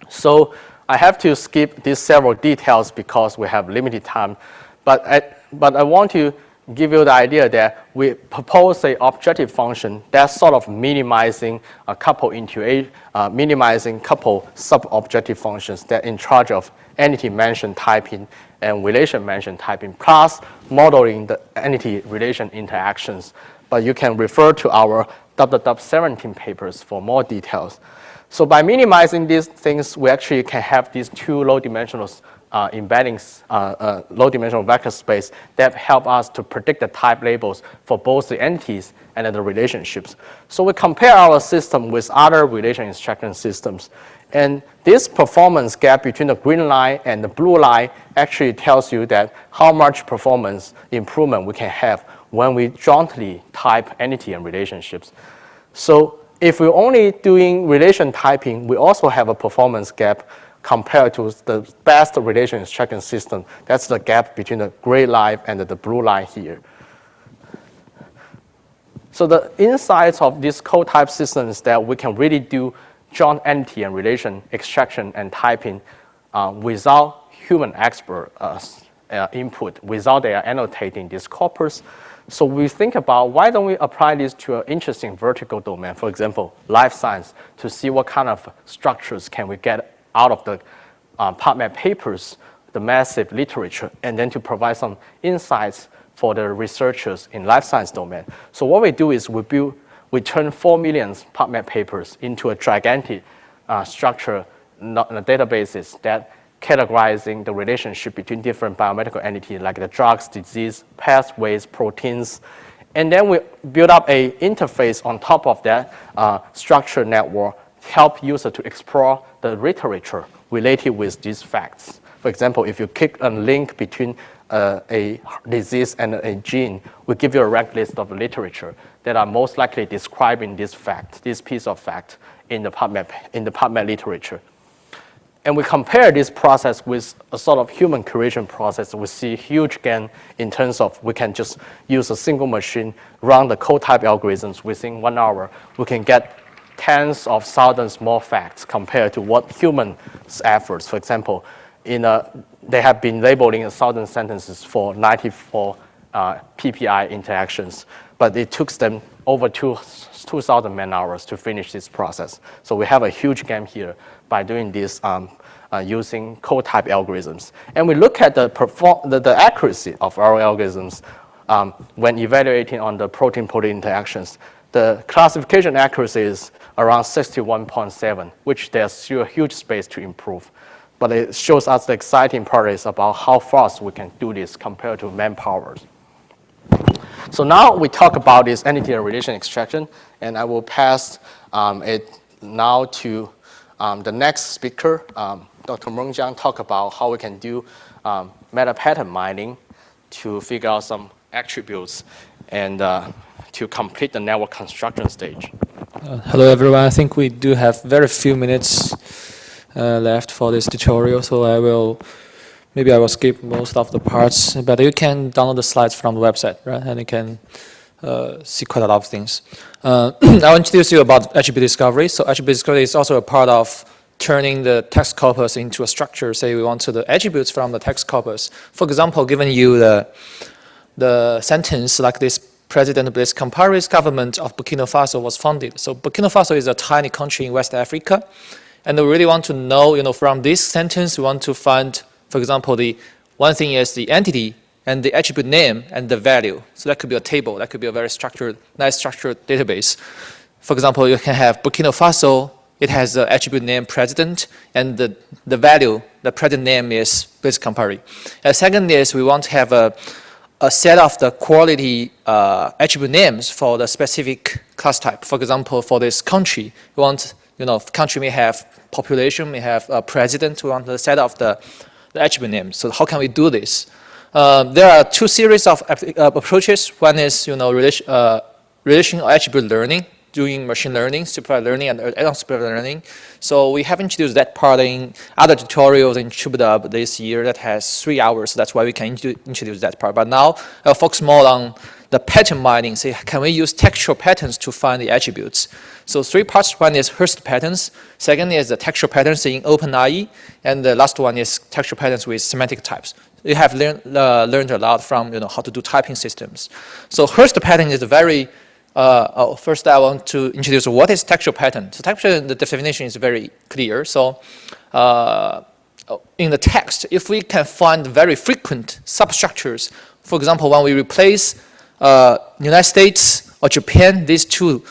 So I have to skip these several details because we have limited time, but I want to give you the idea that we propose an objective function that's sort of minimizing a couple minimizing couple sub-objective functions that are in charge of entity mention typing and relation mention typing, plus modeling the entity relation interactions. But you can refer to our WW17 papers for more details. So by minimizing these things, we actually can have these two low-dimensional embeddings, low-dimensional vector space that help us to predict the type labels for both the entities and the relationships. So we compare our system with other relation extraction systems. And this performance gap between the green line and the blue line actually tells you that how much performance improvement we can have when we jointly type entity and relationships. So if we're only doing relation typing, we also have a performance gap compared to the best relation extraction system. That's the gap between the gray line and the blue line here. So the insights of this code type system is that we can really do joint entity and relation extraction and typing without human expert input, without they are annotating this corpus. So we think about why don't we apply this to an interesting vertical domain, for example, life science, to see what kind of structures can we get out of the PubMed papers, the massive literature, and then to provide some insights for the researchers in life science domain. So what we do is we turn 4 million PubMed papers into a gigantic structure databases that categorizing the relationship between different biomedical entities like the drugs, disease, pathways, proteins. And then we build up an interface on top of that structure network, help users to explore the literature related with these facts. For example, if you click a link between a disease and a gene, we give you a ranked list of literature that are most likely describing this fact, this piece of fact in the PubMed literature. And we compare this process with a sort of human curation process. We see huge gain in terms of we can just use a single machine, run the code type algorithms within 1 hour. We can get tens of thousands more facts compared to what humans' efforts. For example, they have been labeling 1,000 sentences for 94 PPI interactions, but it took them over 2,000 man-hours to finish this process. So we have a huge gain here by doing this using code type algorithms. And we look at the accuracy of our algorithms when evaluating on the protein-protein interactions. The classification accuracy is around 61.7, which there's still a huge space to improve. But it shows us the exciting part is about how fast we can do this compared to manpower. So now we talk about this entity and relation extraction, and I will pass it now to the next speaker, Dr. Meng Jiang, talk about how we can do meta-pattern mining to figure out some attributes and to complete the network construction stage. Hello, everyone. I think we do have very few minutes left for this tutorial, so maybe I will skip most of the parts, but you can download the slides from the website, right? And you can see quite a lot of things. I'll introduce you about attribute discovery. So attribute discovery is also a part of turning the text corpus into a structure. Say we want the attributes from the text corpus. For example, given you the sentence like this: President Blaise Compaoré's government of Burkina Faso was founded. So Burkina Faso is a tiny country in West Africa, and we really want to know, from this sentence, we want to find, for example, the one thing is the entity and the attribute name and the value. So that could be a table. That could be a very structured, nice structured database. For example, you can have Burkina Faso. It has the attribute name president, and the value, the present name is Blaise Compaoré. And second is we want to have a set of the quality attribute names for the specific class type. For example, for this country, we want, country may have population, may have a president. We want the set of the attribute names. So how can we do this? There are two series of approaches. One is, relational attribute learning, doing machine learning, supervised learning, and unsupervised learning. So we have introduced that part in other tutorials in TubeDub this year that has 3 hours. So that's why we can introduce that part. But now I'll focus more on the pattern mining. Say, can we use textual patterns to find the attributes? So 3 parts. One is Hurst patterns. Second is the textual patterns in OpenIE. And the last one is textual patterns with semantic types. You have learned a lot from how to do typing systems. So Hurst pattern is a very first, I want to introduce what is textual pattern. So textual pattern, the definition is very clear. So in the text, if we can find very frequent substructures, for example, when we replace United States or Japan, these two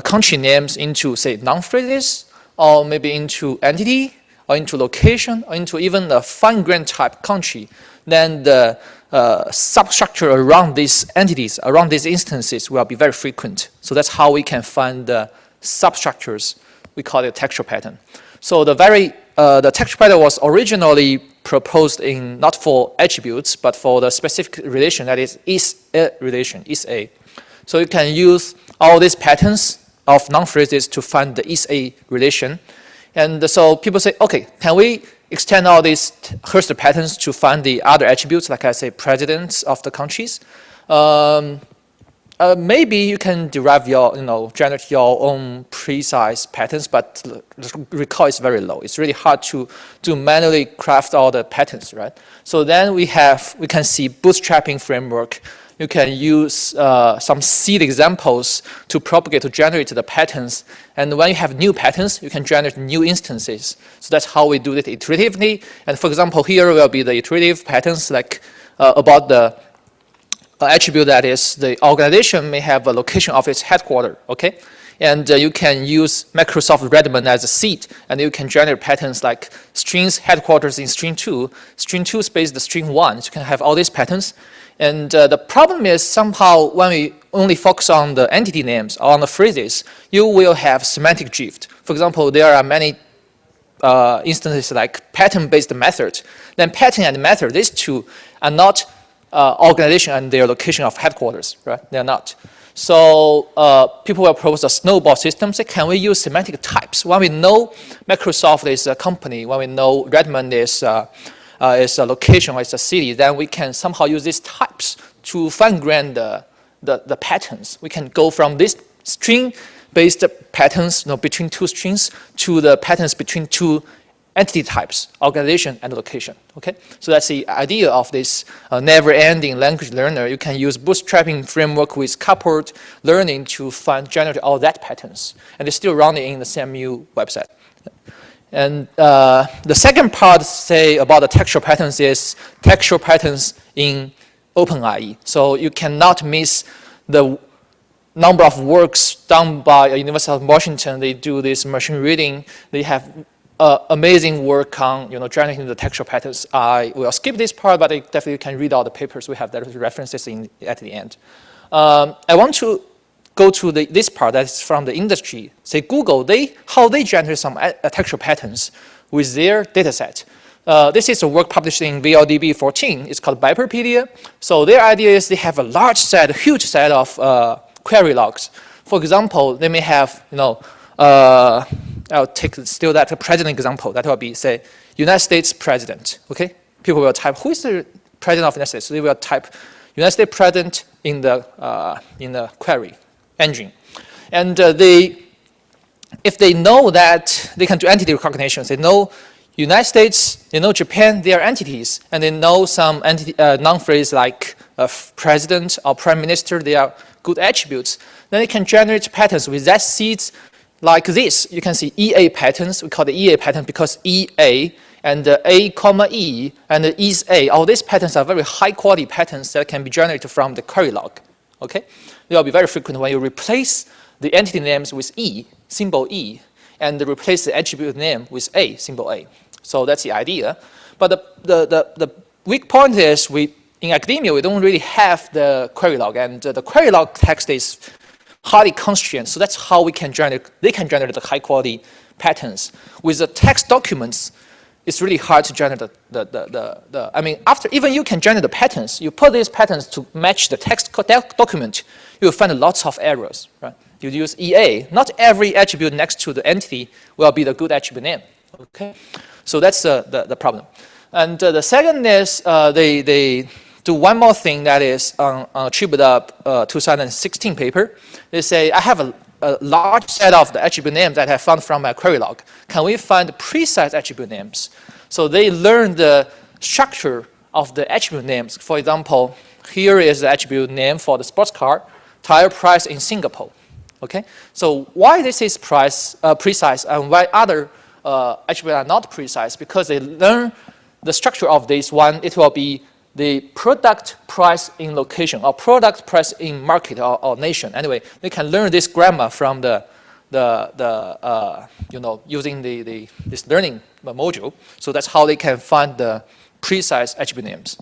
country names into, say, noun-phrases, or maybe into entity, or into location, or into even a fine-grained type country, then the substructure around these entities, around these instances will be very frequent. So that's how we can find the substructures. We call it textual pattern. So the textual pattern was originally proposed in not for attributes, but for the specific relation that is a relation, is a. So you can use all these patterns of noun phrases to find the is a relation. And so people say, okay, can we extend all these Hurst patterns to find the other attributes, like I say, presidents of the countries? Maybe you can derive generate your own precise patterns, but the recall is very low. It's really hard to manually craft all the patterns, right? So then we can see bootstrapping framework. You can use some seed examples to propagate, to generate the patterns. And when you have new patterns, you can generate new instances. So that's how we do it iteratively. And for example, here will be the iterative patterns, like about the attribute that is the organization may have a location of its headquarters, okay? And you can use Microsoft Redmond as a seed, and you can generate patterns like strings headquarters in string 2 space the string 1. So you can have all these patterns. And the problem is somehow when we only focus on the entity names or on the phrases, you will have semantic drift. For example, there are many instances like pattern-based method. Then pattern and method, these two are not organization and their location of headquarters, right? They're not. So people will propose a snowball system. Say, can we use semantic types? When we know Microsoft is a company, when we know Redmond is a location or is a city, then we can somehow use these types to fine-grain the patterns. We can go from this string-based patterns between two strings to the patterns between two entity types, organization and location. Okay, so that's the idea of this never-ending language learner. You can use bootstrapping framework with coupled learning to generate all that patterns, and it's still running in the CMU website. And the second part, say about the textual patterns, is textual patterns in OpenIE. So you cannot miss the number of works done by University of Washington. They do this machine reading. They have amazing work on generating the textual patterns. I will skip this part, but I definitely can read all the papers. We have the references at the end. I want to go to this part that's from the industry. Say Google, how they generate some textual patterns with their data set. This is a work published in VLDB 14. It's called Biperpedia. So their idea is they have a huge set of query logs. For example, they may have, I'll take still that president example. That will be, say, United States president. Okay, people will type who is the president of the United States. So they will type United States president in the query engine, and if they know that they can do entity recognition, they know United States, they know Japan, they are entities, and they know some noun phrase like president or prime minister, they are good attributes. Then they can generate patterns with that seeds. Like this, you can see EA patterns. We call the EA pattern because EA and A, E and is A. All these patterns are very high quality patterns that can be generated from the query log. Okay, they will be very frequent when you replace the entity names with E, symbol E, and replace the attribute name with A, symbol A. So that's the idea. But the weak point is in academia we don't really have the query log, and the query log text is highly constrained. So that's how they can generate the high quality patterns. With the text documents, it's really hard to generate even you can generate the patterns, you put these patterns to match the text document, you will find lots of errors, right? You use EA, not every attribute next to the entity will be the good attribute name, okay? So that's the problem. And the second is they do one more thing that is on Attribute Up 2016 paper. They say, I have a large set of the attribute names that I have found from my query log. Can we find precise attribute names? So they learn the structure of the attribute names. For example, here is the attribute name for the sports car, tire price in Singapore. Okay, so why this is precise and why other attributes are not precise? Because they learn the structure of this one. It will be the product price in location or product price in market or nation. Anyway, they can learn this grammar from using this learning module. So that's how they can find the precise attribute names.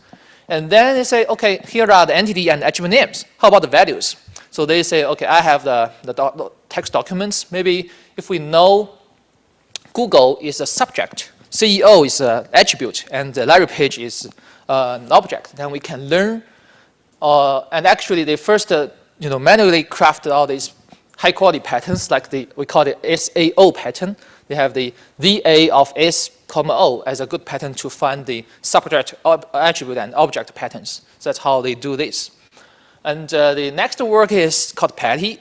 And then they say, okay, here are the entity and attribute names. How about the values? So they say, okay, I have the text documents. Maybe if we know Google is a subject, CEO is an attribute, and Larry Page is an object, then we can learn. And actually, they first manually crafted all these high quality patterns, like we call it SAO pattern. They have the VA of S, O as a good pattern to find the subject, attribute, and object patterns. So that's how they do this. And the next work is called PATI.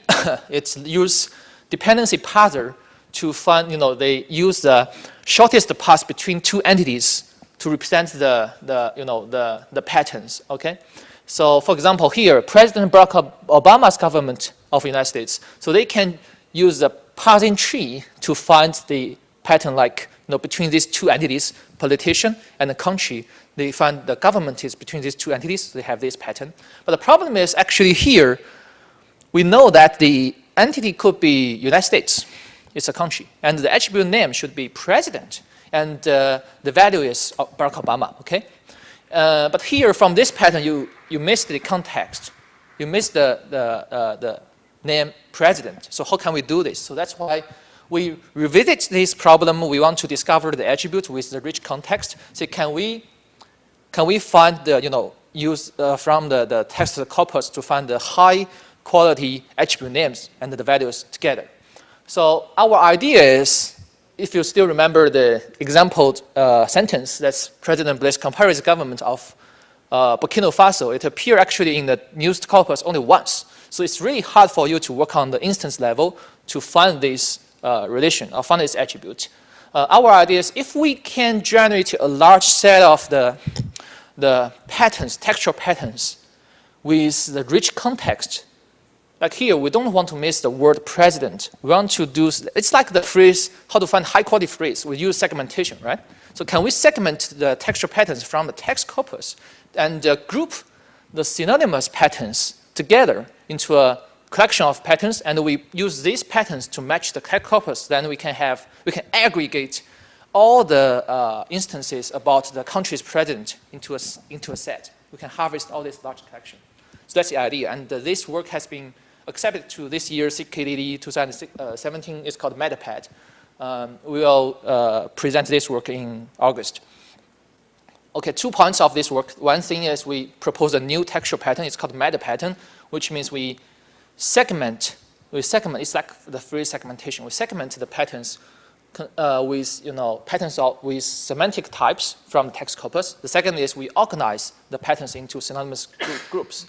It's use dependency parser to find, they use the shortest path between two entities to represent the patterns, okay? So for example, here, President Barack Obama's government of the United States, so they can use the parsing tree to find the pattern like, between these two entities, politician and the country. They find the government is between these two entities, so they have this pattern. But the problem is actually here, we know that the entity could be United States, it's a country, and the attribute name should be president, and the value is Barack Obama, okay? But here, from this pattern, you miss the context. You miss the name president. So how can we do this? So that's why we revisit this problem. We want to discover the attribute with the rich context. So can we find the use from the text corpus to find the high quality attribute names and the values together. So our idea is, if you still remember the example sentence, that's President Blaise Compaoré's government of Burkina Faso, it appeared actually in the news corpus only once. So it's really hard for you to work on the instance level to find this relation or find this attribute. Our idea is if we can generate a large set of the patterns, textual patterns, with the rich context, like here, we don't want to miss the word president. We want to do, it's like the phrase, how to find high quality phrase. We use segmentation, right? So can we segment the textual patterns from the text corpus and group the synonymous patterns together into a collection of patterns, and we use these patterns to match the text corpus, then we can aggregate all the instances about the country's president into a set. We can harvest all this large collection. So that's the idea, and this work has been accepted to this year's SIGMOD 2017. It's called MetaPad. We will present this work in August. Okay, 2 points of this work. One thing is we propose a new textual pattern. It's called meta pattern, which means we segment. It's like the phrase segmentation. We segment the patterns with patterns with semantic types from the text corpus. The second is we organize the patterns into synonymous groups.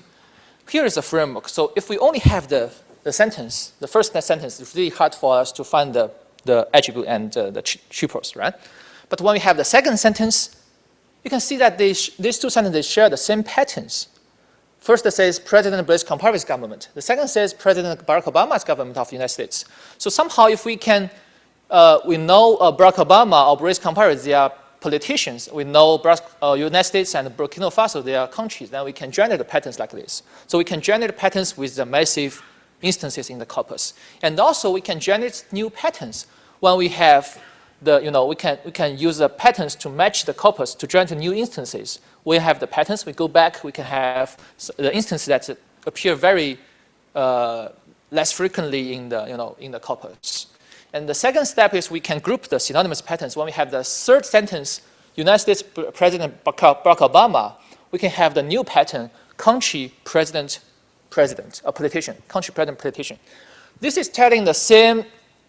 Here is a framework. So if we only have the sentence, the first sentence, it's really hard for us to find the attribute and the tuples, right? But when we have the second sentence, you can see that these two sentences share the same patterns. First it says President Blaise Compaoré's government. The second says President Barack Obama's government of the United States. So somehow if we can, we know Barack Obama or Blaise Compaoré, they are politicians. We know United States and Burkina Faso, they are countries. Then we can generate patterns like this. So we can generate patterns with the massive instances in the corpus. And also we can generate new patterns when we have we can use the patterns to match the corpus to generate new instances. We have the patterns, we go back, we can have the instances that appear very less frequently in the corpus. And the second step is we can group the synonymous patterns. When we have the third sentence, United States President Barack Obama, we can have the new pattern, country president, a politician, country president, politician. This is telling the same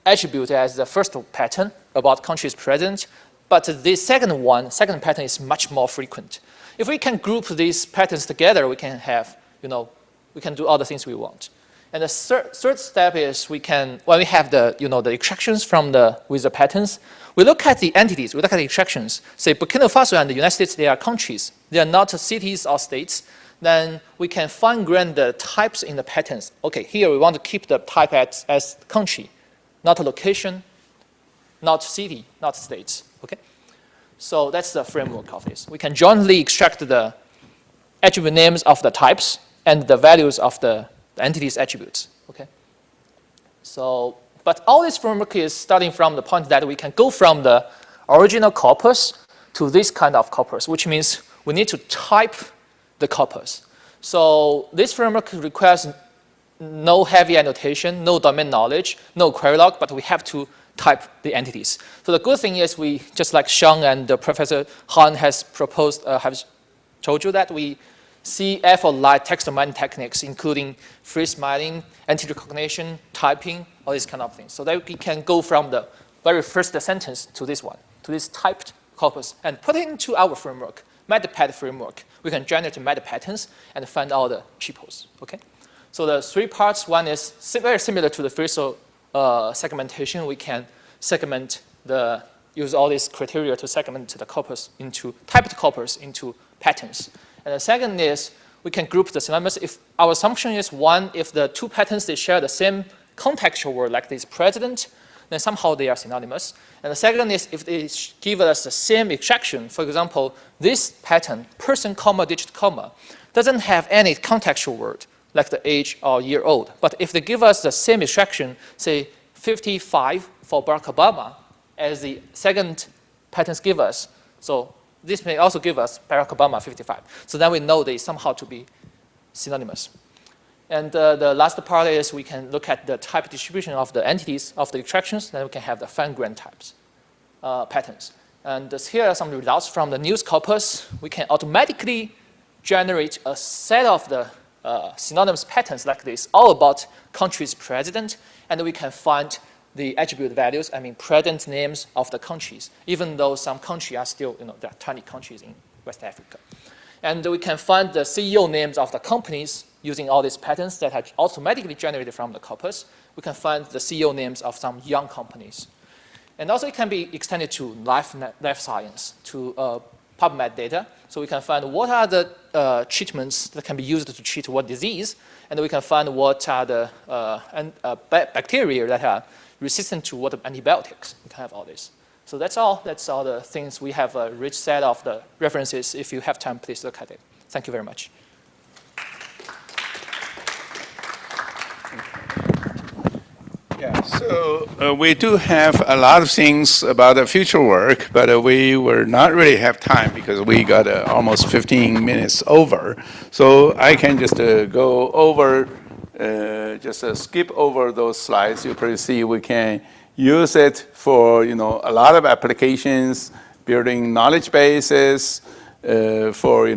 attribute as the first pattern about country's president, but the second pattern is much more frequent. If we can group these patterns together, we can have, we can do all the things we want. And the third step is we can, when we have the, the extractions from with the patterns, we look at the entities, we look at the extractions. Say Burkina Faso and the United States, they are countries. They are not cities or states. Then we can fine-grain the types in the patterns. Okay, here we want to keep the type as country, not a location, not city, not states, okay? So that's the framework of this. We can jointly extract the attribute names of the types and the values of the entity's attributes, okay? So, but all this framework is starting from the point that we can go from the original corpus to this kind of corpus, which means we need to type the corpus. So this framework requires no heavy annotation, no domain knowledge, no query log, but we have to type the entities. So the good thing is we, just like Sean and Professor Han has proposed, have told you that we see effort-light text mining techniques, including phrase mining, entity recognition, typing, all these kind of things. So that we can go from the very first sentence to this one, to this typed corpus, and put it into our framework, MetaPad framework. We can generate meta patterns and find all the tuples, okay? So the three parts, one is very similar to the first segmentation. We can segment use all these criteria to segment the corpus into, typed corpus into patterns. And the second is we can group the synonymous. If our assumption is one, if the two patterns, they share the same contextual word like this president, then somehow they are synonymous. And the second is if they give us the same extraction, for example, this pattern, person, comma, digit, comma, doesn't have any contextual word like the age or year old. But if they give us the same extraction, say 55 for Barack Obama, as the second patterns give us, so this may also give us Barack Obama 55. So then we know they somehow to be synonymous. And the last part is we can look at the type distribution of the entities of the extractions, then we can have the fine-grained types, patterns. And here are some results from the news corpus. We can automatically generate a set of the synonymous patterns like this, all about country's president, and we can find the attribute values, I mean president names of the countries, even though some countries are still, there are 20 countries in West Africa. And we can find the CEO names of the companies using all these patterns that are automatically generated from the corpus. We can find the CEO names of some young companies. And also it can be extended to life science, to PubMed data. So we can find what are the treatments that can be used to treat what disease, and we can find what are the bacteria that are resistant to what antibiotics. We can have all this. So that's all the things. We have a rich set of the references. If you have time, please look at it. Thank you very much. Yeah, so we do have a lot of things about the future work, but we will not really have time because we got almost 15 minutes over. So I can just go over, just skip over those slides. You probably see we can use it for a lot of applications, building knowledge bases, for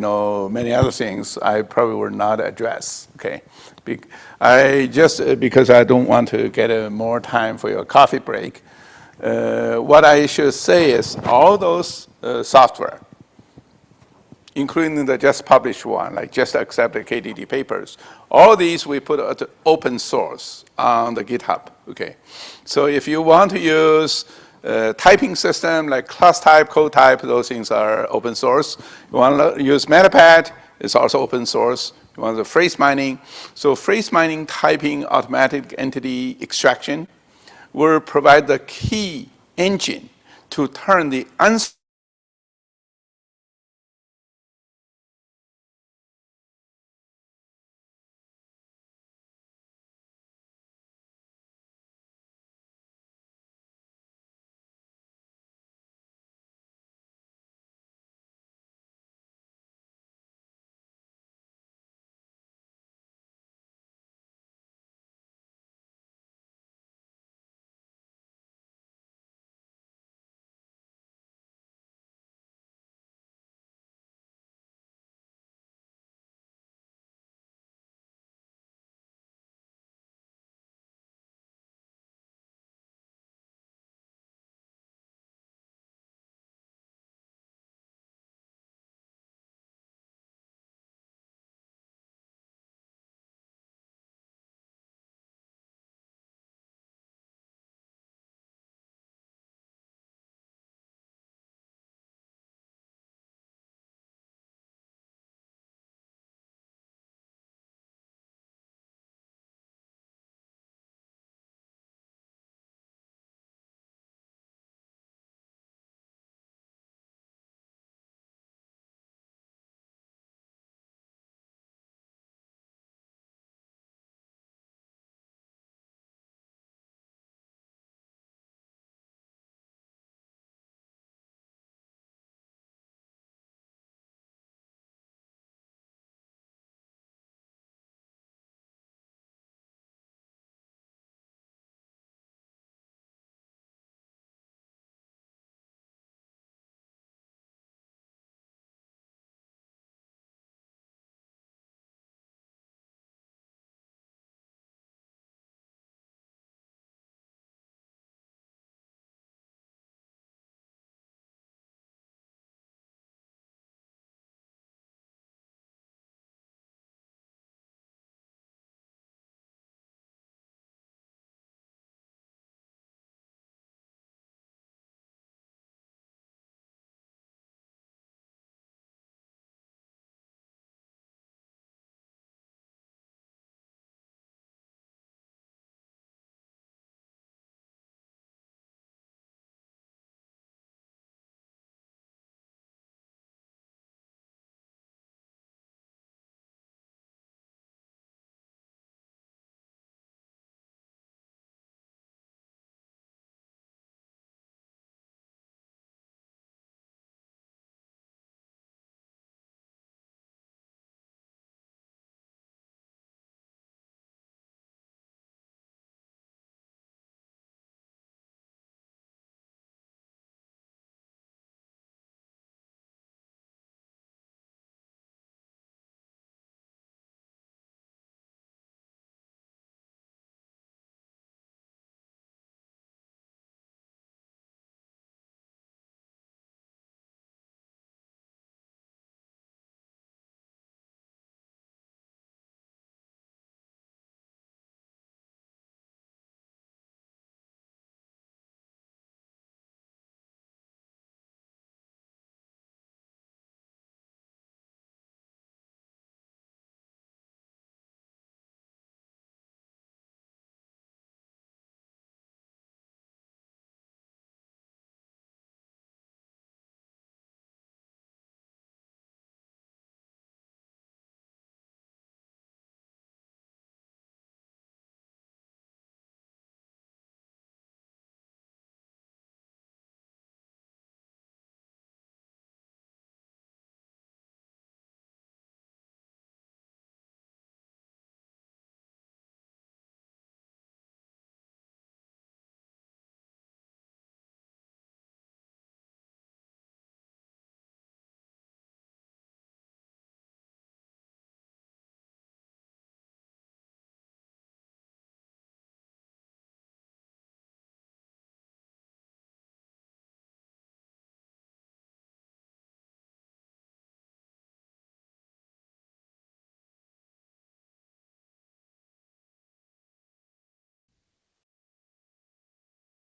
many other things I probably will not address. Okay, because I don't want to get more time for your coffee break. What I should say is all those software, including the just published one, like just accepted KDD papers, all these we put at open source on the GitHub. Okay, so if you want to use typing system like class type, code type, those things are open source. You want to use Metapad, it's also open source. You want the phrase mining. So phrase mining, typing, automatic entity extraction will provide the key engine to turn the